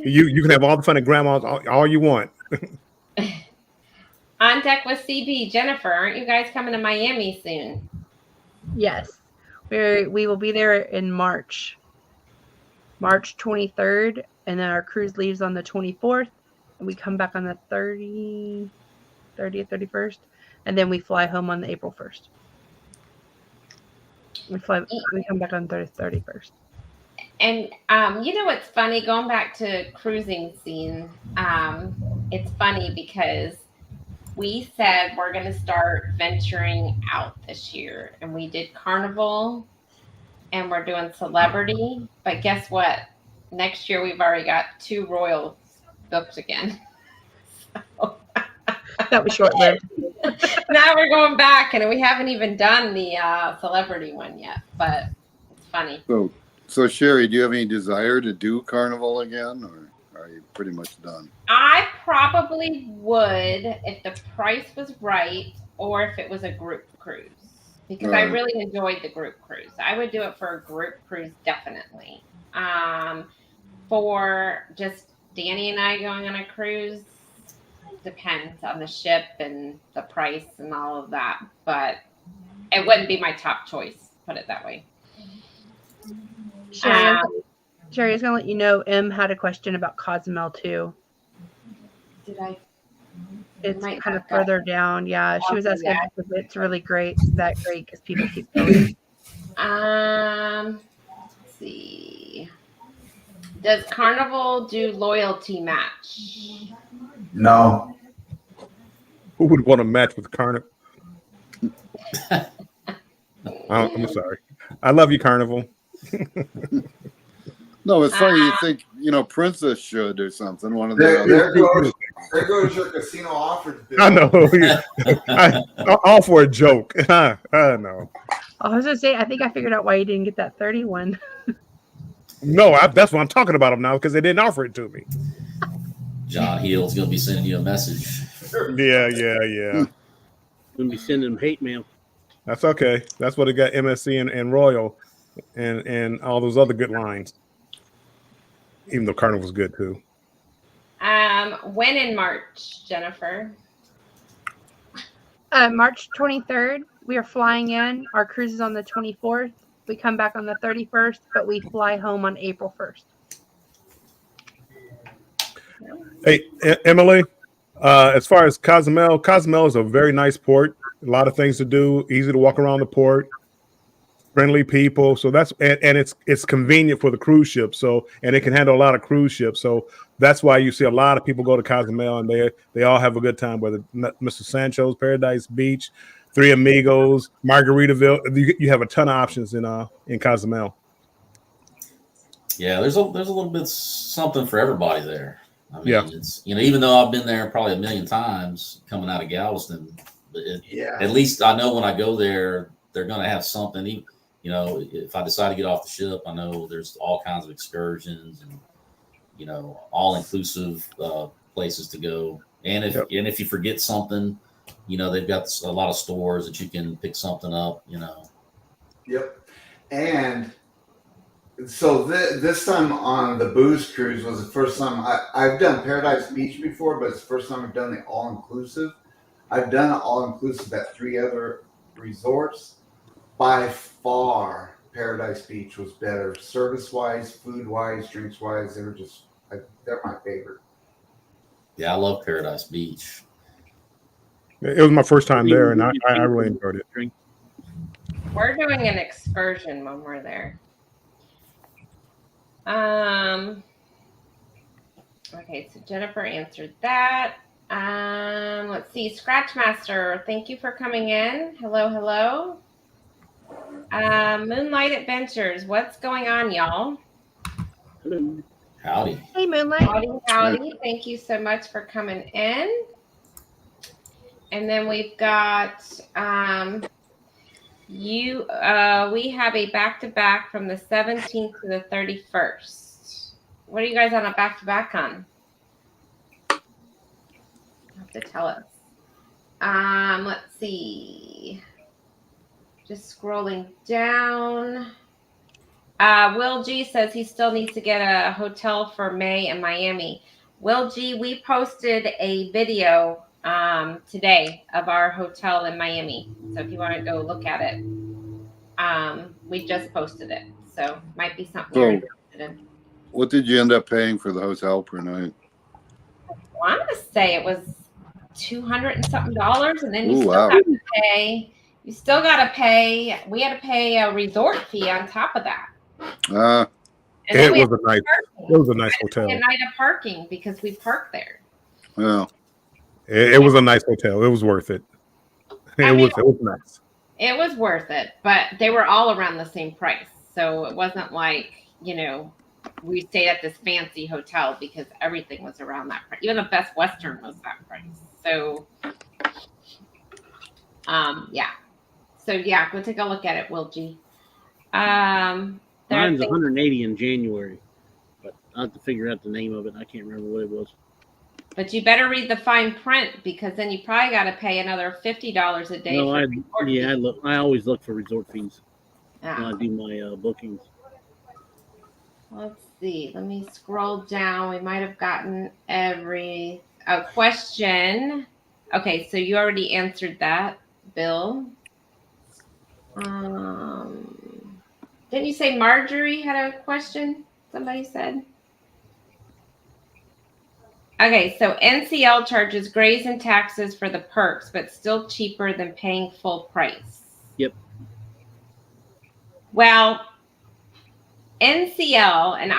You can have all the fun at grandma's all you want. On Deck with CB. Jennifer, aren't you guys coming to Miami soon? Yes. We will be there in March 23rd, and then our cruise leaves on the 24th, and we come back on the 30th, 31st, and then we fly home on the April 1st. We come back on the 31st. And what's funny, going back to cruising scene, it's funny because we said we're going to start venturing out this year, and we did Carnival and we're doing Celebrity, but guess what? Next year we've already got 2 Royals booked again. So. That was short-lived. Now we're going back, and we haven't even done the Celebrity one yet, but it's funny. So Sherry, do you have any desire to do Carnival again, or are you pretty much done? I probably would if the price was right or if it was a group cruise, because I really enjoyed the group cruise. I would do it for a group cruise, definitely. For just Danny and I going on a cruise, depends on the ship and the price and all of that, but it wouldn't be my top choice, put it that way. Sherry, I was going to let you know, M had a question about Cozumel too. Did I? It's kind of further down. Yeah, she was asking if it's really great. Is that great because people keep going? Let's see. Does Carnival do loyalty match? No. Who would want to match with Carnival? I'm sorry. I love you, Carnival. No, it's funny. You think Princess should or something. One of the there goes your casino offers. Bill. I know. All for a joke. I know. I was gonna say, I think I figured out why you didn't get that 31. No, that's what I'm talking about them now because they didn't offer it to me. John Heal's gonna be sending you a message. Yeah. Gonna be sending them hate mail. That's okay. That's what it got MSC and Royal and all those other good lines. Even though Carnival's good too. When in March, Jennifer? March 23rd, we are flying in. Our cruise is on the 24th. We come back on the 31st, but we fly home on April 1st. Hey, Emily, as far as Cozumel is a very nice port. A lot of things to do, easy to walk around the port, friendly people. So that's and it's convenient for the cruise ship. So and it can handle a lot of cruise ships. So that's why you see a lot of people go to Cozumel and they all have a good time. Whether Mr. Sancho's, Paradise Beach, Three Amigos, Margaritaville, you have a ton of options in Cozumel. Yeah, there's a little bit something for everybody there. I mean, Yeah. it's even though I've been there probably a million times coming out of Galveston, at least I know when I go there, they're going to have something. If I decide to get off the ship, I know there's all kinds of excursions and all inclusive places to go. And if you forget something, they've got a lot of stores that you can pick something up. Yep. And so this time on the booze cruise was the first time I've done Paradise Beach before, but it's the first time I've done the all-inclusive. I've done it all-inclusive at 3 other resorts. By far, Paradise Beach was better. Service-wise, food-wise, drinks-wise, they're my favorite. Yeah, I love Paradise Beach. It was my first time there, and I really enjoyed it. We're doing an excursion when we're there. Okay, so Jennifer answered that. Let's see, Scratchmaster, thank you for coming in. Hello. Moonlight Adventures, what's going on, y'all? Howdy. Hey, Moonlight. Howdy. Thank you so much for coming in. And then we've got we have a back-to-back from the 17th to the 31st. What are you guys on a back-to-back on? You have to tell us. Let's see. Just scrolling down. Will G says he still needs to get a hotel for May in Miami. Will G, we posted a video today of our hotel in Miami. So if you want to go look at it, we just posted it. So might be something you're interested in. What did you end up paying for the hotel per night? I want to say it was $200 and something, and then you wow. got to pay. You still got to pay. We had to pay a resort fee on top of that. And then It was a nice hotel. A night of parking because we parked there. Yeah. It was a nice hotel. It was worth it. It was nice. It was worth it, but they were all around the same price. So it wasn't like, we stayed at this fancy hotel because everything was around that price. Even the Best Western was that price. So, yeah. So, yeah, go take a look at it, Will G. Mine's 180 in January, but I'll have to figure out the name of it. I can't remember what it was. But you better read the fine print because then you probably got to pay another $50 a day. No, I always look for resort fees when I do my bookings. Let's see. Let me scroll down. We might have gotten a question. Okay, so you already answered that, Bill. Didn't you say Marjorie had a question? Somebody said. Okay, so NCL charges graze and taxes for the perks, but still cheaper than paying full price. Yep. Well, NCL, and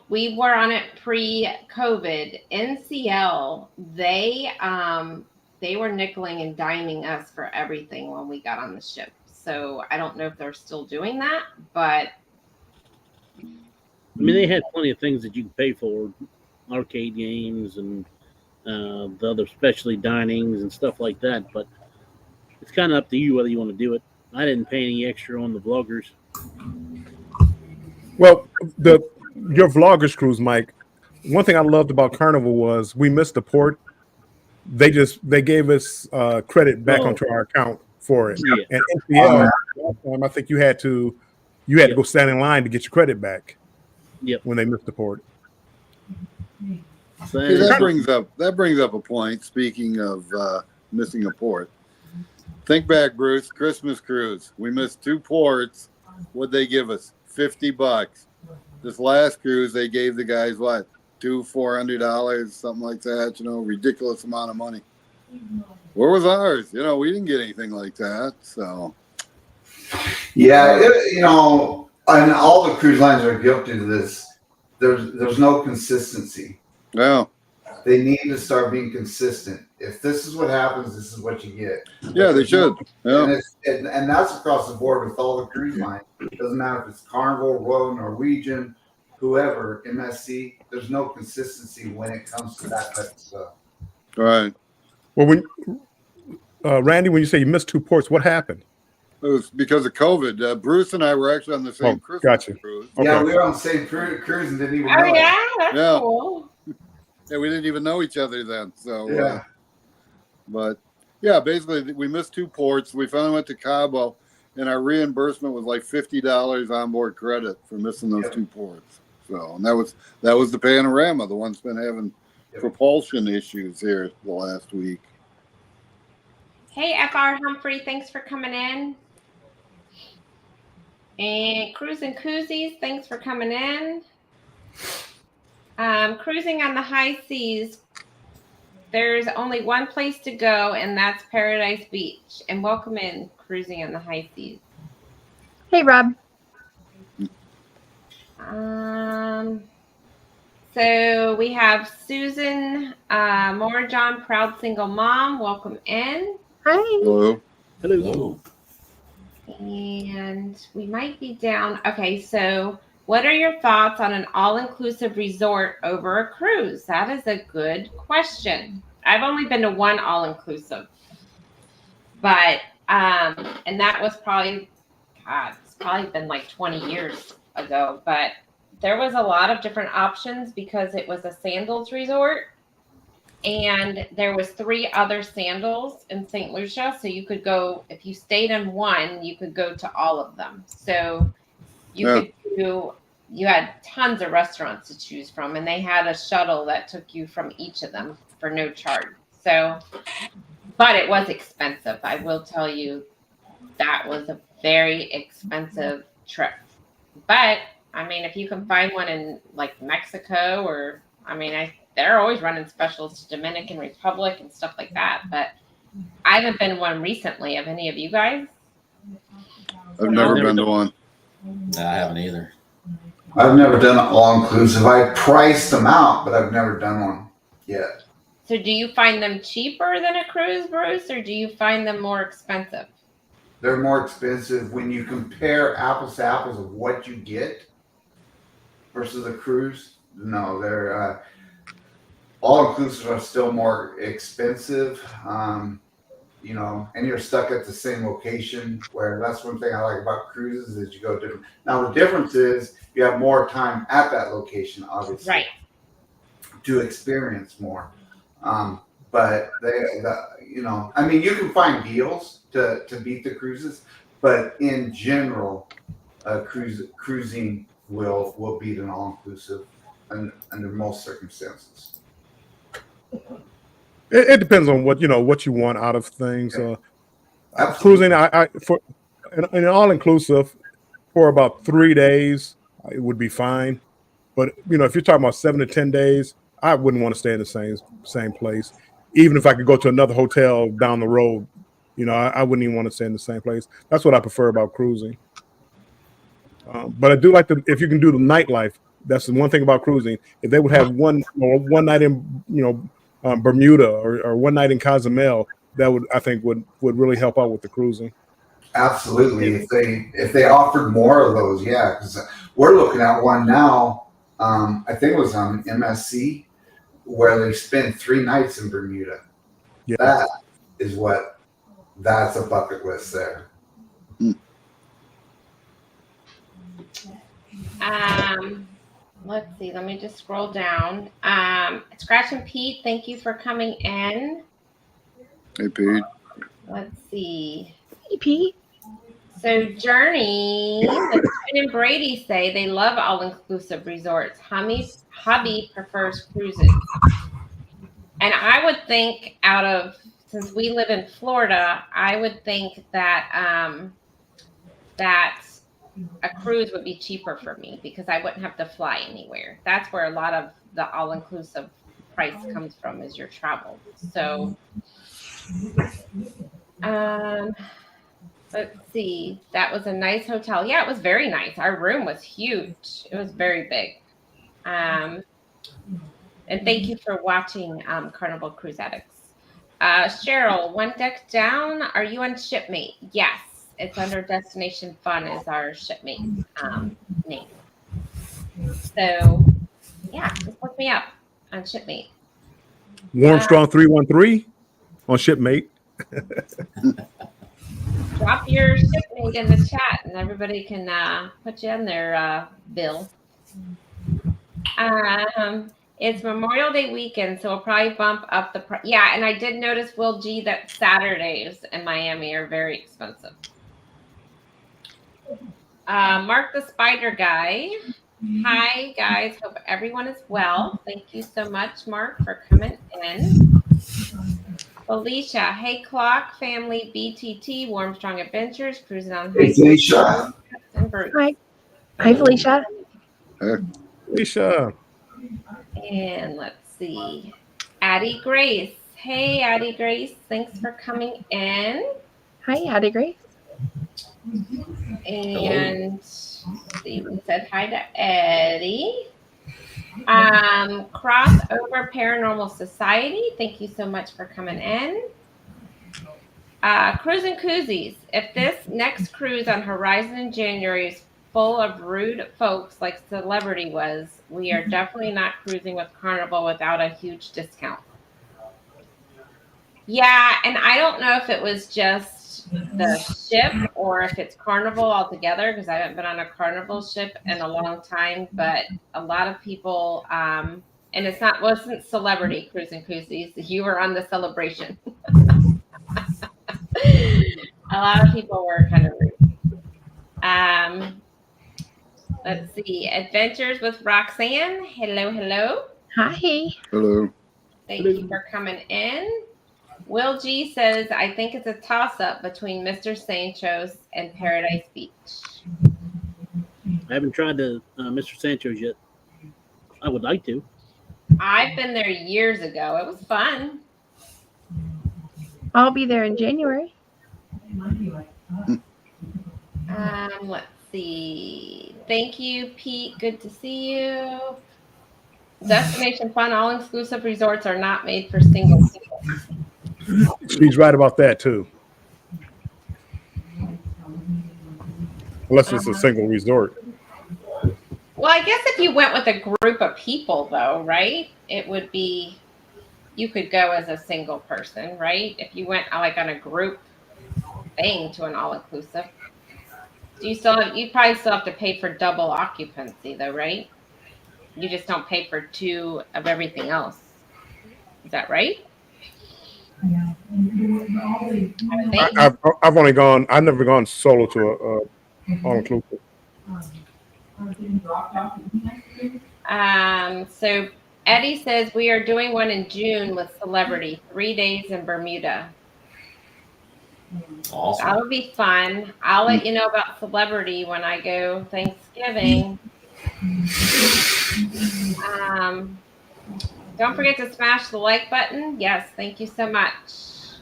we were on it pre-COVID. NCL, they were nickeling and diming us for everything when we got on the ship. So I don't know if they're still doing that, but I mean, they had plenty of things that you could pay for, arcade games and the other specialty dinings and stuff like that. But it's kind of up to you whether you want to do it. I didn't pay any extra on the vloggers. Well, your vloggers cruise, Mike. One thing I loved about Carnival was we missed the port. They gave us credit back onto our account for it. Yeah. And NCL, I think you had to go stand in line to get your credit back. Yep. When they missed the port. See, that brings up a point. Speaking of missing a port, Think back, Bruce. Christmas cruise. We missed 2 ports. What'd they give us? $50. This last cruise, they gave the guys what? $400, something like that. Ridiculous amount of money. Where was ours? We didn't get anything like that. So. Yeah, and all the cruise lines are guilty to this. There's no consistency. No. They need to start being consistent. If this is what happens, this is what you get. Yeah, they should. Yeah. And that's across the board with all the cruise lines. It doesn't matter if it's Carnival, Royal Norwegian, whoever, MSC. There's no consistency when it comes to that type of stuff. Right. Well, Randy, when you say you missed 2 ports, what happened? It was because of COVID. Bruce and I were actually on the same Christmas gotcha. cruise. Okay. Yeah, we were on the same cruise and didn't even know. Oh yeah, that's Yeah. cool. Yeah, we didn't even know each other then. So, Yeah. but yeah, basically we missed 2 ports. We finally went to Cabo, and our reimbursement was like $50 onboard credit for missing those 2 ports. So, and that was the Panorama, the one's been having propulsion issues here the last week. Hey, FR Humphrey, thanks for coming in. And Cruising Koozies, thanks for coming in. Cruising on the high seas, there's only one place to go, and that's Paradise Beach. And welcome in Cruising on the High Seas. Hey, Rob. So we have Susan Morajon, proud single mom. Welcome in. Hi. Hello. Hello. And we might be down. Okay, so what are your thoughts on an all-inclusive resort over a cruise? That is a good question. I've only been to one all-inclusive, but and that was probably, it's probably been like 20 years ago. But there was a lot of different options because it was a sandals resort, and there was 3 other sandals in St. Lucia. So you could go, if you stayed in one, you could go to all of them. So you had tons of restaurants to choose from, and they had a shuttle that took you from each of them for no charge. So, but it was expensive. I will tell you, that was a very expensive trip. But I mean, if you can find one in like Mexico, or they're always running specials to Dominican Republic and stuff like that. But I haven't been one recently. Have any of you guys? I've never been to one. No, I haven't either. I've never done an all-inclusive. I priced them out, but I've never done one yet. So do you find them cheaper than a cruise, Bruce, or do you find them more expensive? They're more expensive when you compare apples to apples of what you get versus a cruise. No, they're all-inclusive are still more expensive. And you're stuck at the same location, where that's one thing I like about cruises is you go different. Now, the difference is you have more time at that location, obviously, Right, to experience more. But you can find deals to beat the cruises, but in general, cruising will beat an all-inclusive under most circumstances. It depends on what you want out of things. Absolutely. Cruising, for an all-inclusive for about 3 days, it would be fine. But if you're talking about 7 to 10 days, I wouldn't want to stay in the same place. Even if I could go to another hotel down the road, I wouldn't even want to stay in the same place. That's what I prefer about cruising. But I do like if you can do the nightlife. That's the one thing about cruising. If they would have one night in Bermuda or one night in Cozumel, that would really help out with the cruising. Absolutely. If they offered more of those, yeah, because we're looking at one now. I think it was on MSC where they spend 3 nights in Bermuda. Yeah. That's a bucket list there. Let's see. Let me just scroll down. Scratch and Pete, thank you for coming in. Hey, Pete. Let's see. Hey, Pete. So Journey and Brady say they love all-inclusive resorts. Hubby prefers cruises. And I would think out of since we live in Florida, I would think that that a cruise would be cheaper for me because I wouldn't have to fly anywhere. That's where a lot of the all-inclusive price comes from, is your travel. So let's see. That was a nice hotel. Yeah, it was very nice. Our room was huge. It was very big. And thank you for watching Carnival Cruise Addicts. Cheryl, One Deck Down, are you on Shipmate? Yes, it's under Destination Fun is our Shipmate name. So, yeah, just look me up on Shipmate. Warmstrong 313 on Shipmate. Drop your Shipmate in the chat and everybody can put you in there, Bill. It's Memorial Day weekend, so we'll probably bump up the price. Yeah, and I did notice, Will G, that Saturdays in Miami are very expensive. Mark the Spider Guy. Hi, guys. Hope everyone is well. Thank you so much, Mark, for coming in. Felicia. Hey, Clock Family BTT, Warmstrong Adventures, cruising on high Felicia. And Bruce. Hi. Hi, Felicia. Felicia. And let's see. Addie Grace. Hey, Addie Grace. Thanks for coming in. Hi, Addie Grace. And Stephen said hi to Eddie. Crossover Paranormal Society. Thank you so much for coming in. Cruise and Koozies. If this next cruise on Horizon in January is full of rude folks like Celebrity was, we are definitely not cruising with Carnival without a huge discount. Yeah, and I don't know if it was just the ship or if it's Carnival altogether, because I haven't been on a Carnival ship in a long time, but a lot of people, and wasn't Celebrity Cruise and Koozies. You were on the Celebration. A lot of people were kind of rude. Let's see. Adventures with Roxanne. Hello, hello. Hi. Hello. Thank you for coming in. Will G says, I think it's a toss-up between Mr. Sancho's and Paradise Beach. I haven't tried the Mr. Sancho's yet. I would like to. I've been there years ago. It was fun. I'll be there in January. Let's see. Thank you, Pete. Good to see you. Destination Fun all-inclusive resorts are not made for single people. She's right about that too. Unless it's a single resort. Well, I guess if you went with a group of people, though, right? It would be, you could go as a single person, right? If you went like on a group thing to an all-inclusive. You probably still have to pay for double occupancy, though, right? You just don't pay for two of everything else. Is that right? I've never gone solo to a all-inclusive. So Eddie says we are doing one in June with Celebrity, 3 days in Bermuda. Awesome. That'll be fun. I'll let you know about Celebrity when I go Thanksgiving. Don't forget to smash the like button. Yes, thank you so much.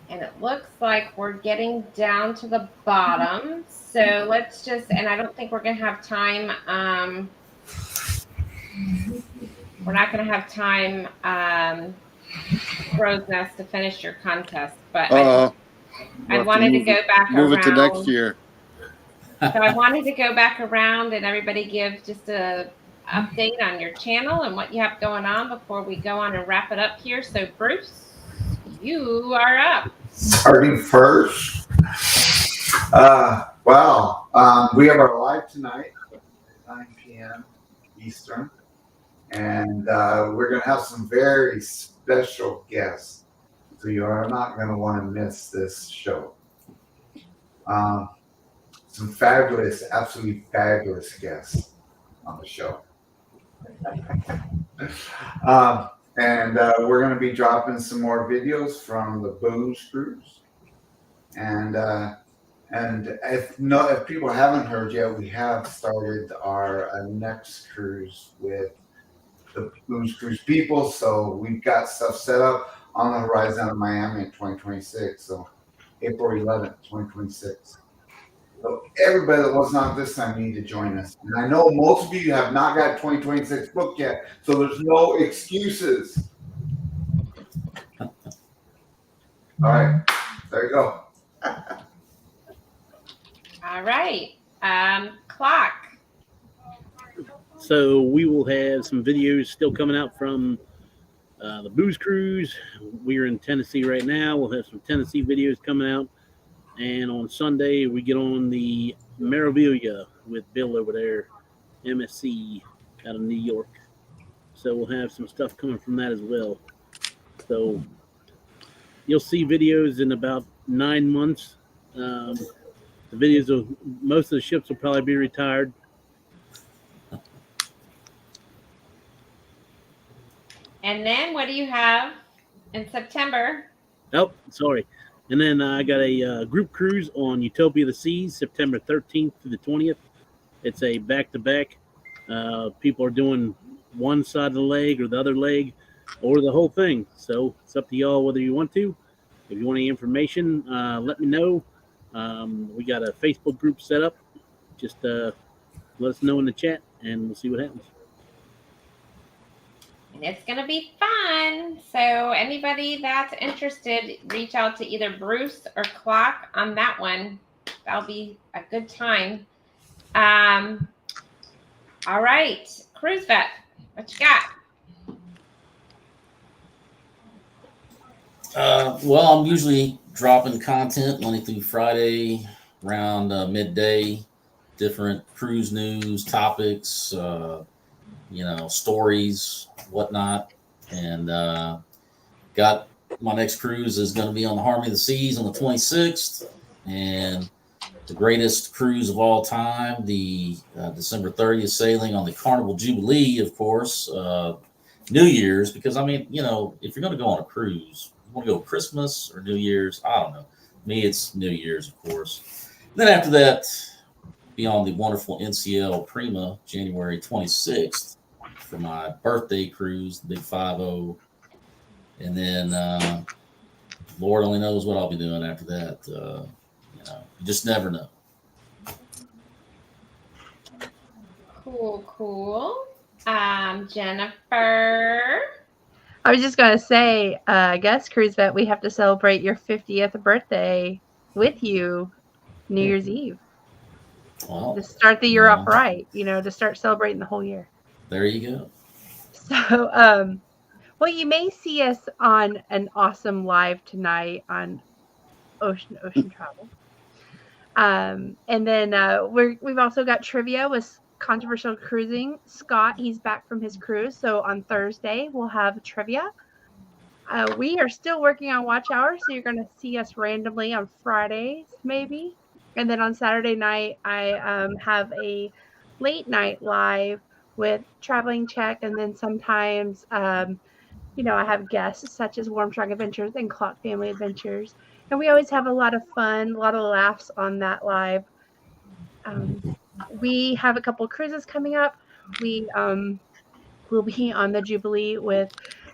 And it looks like we're getting down to the bottom. So let's and I don't think we're going to have time. We're not going to have time, Crow's Nest, to finish your contest. But I wanted to go back around. Move it to next year. So I wanted to go back around and everybody give just a update on your channel and what you have going on before we go on and wrap it up here. So Bruce, you are up. Starting first. We have our live tonight at 9 p.m. Eastern. And we're going to have some very special guests. So you are not going to want to miss this show. Some fabulous, absolutely fabulous guests on the show. And we're going to be dropping some more videos from the Booze Cruise. And if people haven't heard yet, we have started our next cruise with the Booze Cruise people. So we've got stuff set up on the horizon of Miami in 2026. So April 11th, 2026. So everybody that was not this time, you need to join us. And I know most of you have not got 2026 booked yet, so there's no excuses. All right, there you go. All right. Clock. So we will have some videos still coming out from the Booze Cruise. We're in Tennessee right now. We'll have some Tennessee videos coming out. And on Sunday, we get on the Meraviglia with Bill over there, MSC out of New York. So we'll have some stuff coming from that as well. So you'll see videos in about 9 months. The videos of most of the ships will probably be retired. And then what do you have in September? Oh, sorry. And then I got a group cruise on Utopia of the Seas, September 13th to the 20th. It's a back-to-back. People are doing one side of the leg or the other leg or the whole thing. So it's up to y'all whether you want to. If you want any information, let me know. We got a Facebook group set up. Just let us know in the chat, and we'll see what happens. And it's going to be fun. So anybody that's interested, reach out to either Bruce or Clock on that one. That'll be a good time. All right. Cruise Vet, what you got? Well, I'm usually dropping content Monday through Friday around midday, different cruise news, topics, stories, whatnot. And got my next cruise is going to be on the Harmony of the Seas on the 26th. And the greatest cruise of all time, the December 30th sailing on the Carnival Jubilee, of course, New Year's, because, if you're going to go on a cruise, you want to go Christmas or New Year's? I don't know. Me, it's New Year's, of course. Then after that, be on the wonderful NCL Prima, January 26th, for my birthday cruise, the Big 5-0. And then Lord only knows what I'll be doing after that. You just never know. Cool. Jennifer. I was just going to say, I guess, Cruise Vet, we have to celebrate your 50th birthday with you New Year's Eve. Well, to start the year off right, to start celebrating the whole year. There you go. So, well, you may see us on an awesome live tonight on Ocean Travel. And then we've also got trivia with Controversial Cruising. Scott, he's back from his cruise. So on Thursday, we'll have trivia. We are still working on watch hours, so you're going to see us randomly on Fridays, maybe. And then on Saturday night, I have a late night live with Traveling Check. And then sometimes, I have guests such as Warm Strong Adventures and Clock Family Adventures. And we always have a lot of fun, a lot of laughs on that live. We have a couple cruises coming up. We will be on the Jubilee with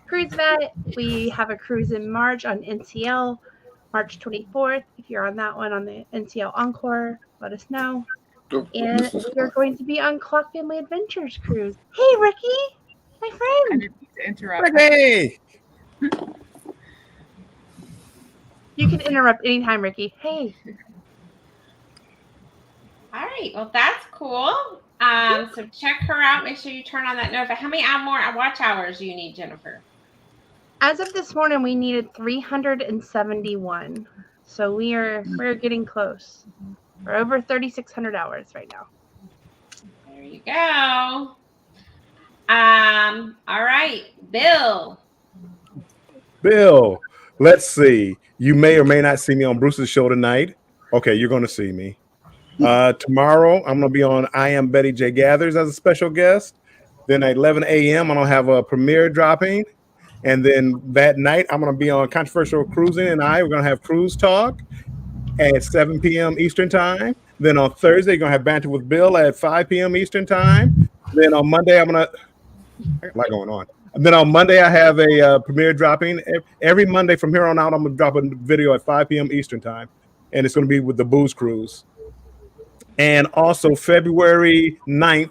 Cruise Vet. We have a cruise in March on NCL, March 24th. If you're on that one on the NCL Encore, let us know. And we're going to be on Clock Family Adventures cruise. Hey, Ricky, my friend. I didn't mean to interrupt. Hey. You can interrupt anytime, Ricky. Hey. All right. Well, that's cool. So check her out. Make sure you turn on that notification. How many more watch hours do you need, Jennifer? As of this morning, we needed 371. So we're getting close. We're over 3,600 hours right now. There you go. All right, Bill. Bill, let's see. You may or may not see me on Bruce's show tonight. Okay, you're going to see me. Tomorrow, I'm going to be on I Am Betty J. Gathers as a special guest. Then at 11 a.m., I'm going to have a premiere dropping. And then that night, I'm going to be on Controversial Cruising, and we're going to have Cruise Talk at 7 p.m. Eastern Time. Then on Thursday, you're going to have Banter with Bill at 5 p.m. Eastern Time. Then on Monday, a lot going on. And then on Monday, I have a premiere dropping. Every Monday from here on out, I'm going to drop a video at 5 p.m. Eastern Time. And it's going to be with the Booze Cruise. And also February 9th,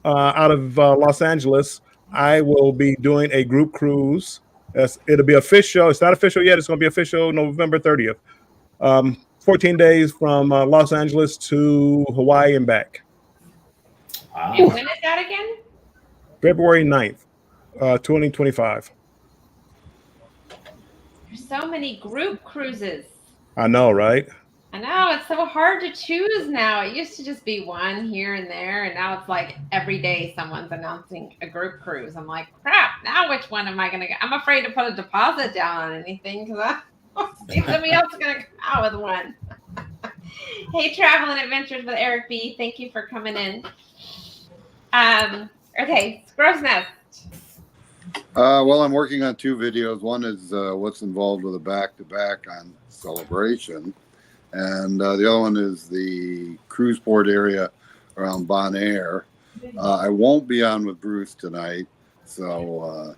out of Los Angeles, I will be doing a group cruise. It'll be official. It's not official yet. It's going to be official November 30th. 14 days from Los Angeles to Hawaii and back. Wow. And when is that again? February 9th, 2025. There's so many group cruises. I know, right? I know, it's so hard to choose now. It used to just be one here and there, and now it's like every day someone's announcing a group cruise. I'm like, crap, now which one am I going to get? I'm afraid to put a deposit down on anything because I think somebody else is going to come out with one. Hey, Travel and Adventures with Eric B. Thank you for coming in. Okay, Scrub's Nest. Well, I'm working on 2 videos. One is what's involved with a back-to-back on Celebration. And the other one is the cruise port area around Bonaire. I won't be on with Bruce tonight, so,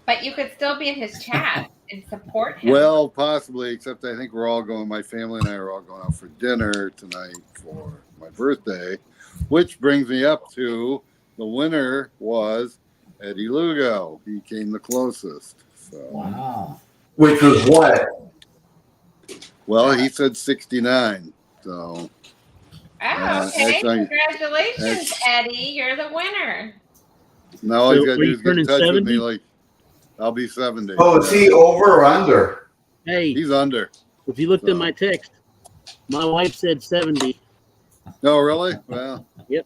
But you could still be in his chat and support him. Well, possibly, except I think we're all going, my family and I are all going out for dinner tonight for my birthday, which brings me up to the winner was Eddie Lugo. He came the closest. So. Wow. Which was what? Well, he said 69. So. Oh, okay. Congratulations, Eddie. You're the winner. Now all he's got to do is get in touch 70? with me. Like, I'll be 70. Oh, is he over or under? Hey, He's under. if you looked at my text, my wife said 70. No, really? Well. Yep.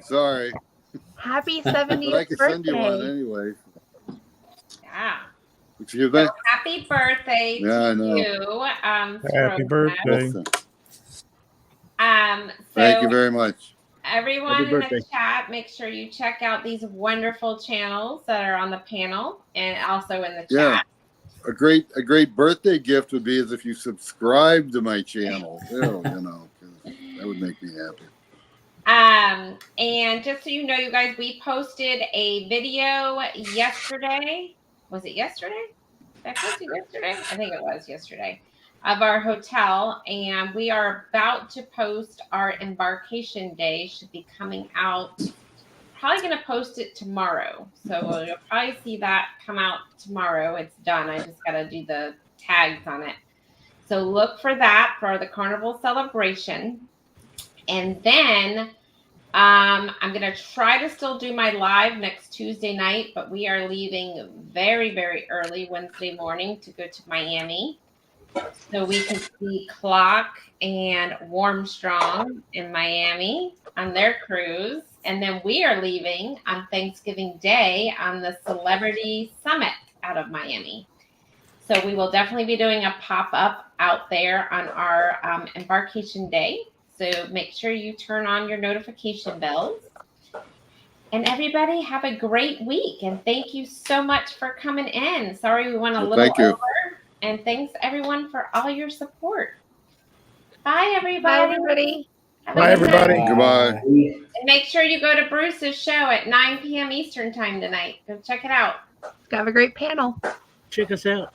Sorry. Happy But I 70th can send you one birthday. anyway. Yeah. Excuse me? So happy birthday Yeah, I to know. you. Happy birthday. Thank you very much. Everyone Happy in the birthday. chat, make sure you check out these wonderful channels that are on the panel and also in the Yeah. chat. A great birthday gift would be as if you subscribe to my channel too, 'cause that would make me happy. And just so you know, you guys, we posted a video yesterday. Was it yesterday? Did I post it yesterday? I think it was yesterday. Of our hotel, and we are about to post our embarkation day. Should be coming out. Probably going to post it tomorrow, so you'll probably see that come out tomorrow. It's done. I just got to do the tags on it. So look for that for the Carnival celebration, and then I'm going to try to still do my live next Tuesday night, but we are leaving very, very early Wednesday morning to go to Miami. So we can see Clock and Warmstrong in Miami on their cruise. And then we are leaving on Thanksgiving Day on the Celebrity Summit out of Miami. So we will definitely be doing a pop-up out there on our embarkation day. So make sure you turn on your notification bells. And everybody have a great week. And thank you so much for coming in. Sorry we went a little over. And thanks everyone for all your support. Bye, everybody. Bye, everybody. Bye, everybody. Goodbye. And make sure you go to Bruce's show at 9 p.m. Eastern time tonight. Go check it out. Have a great panel. Check us out.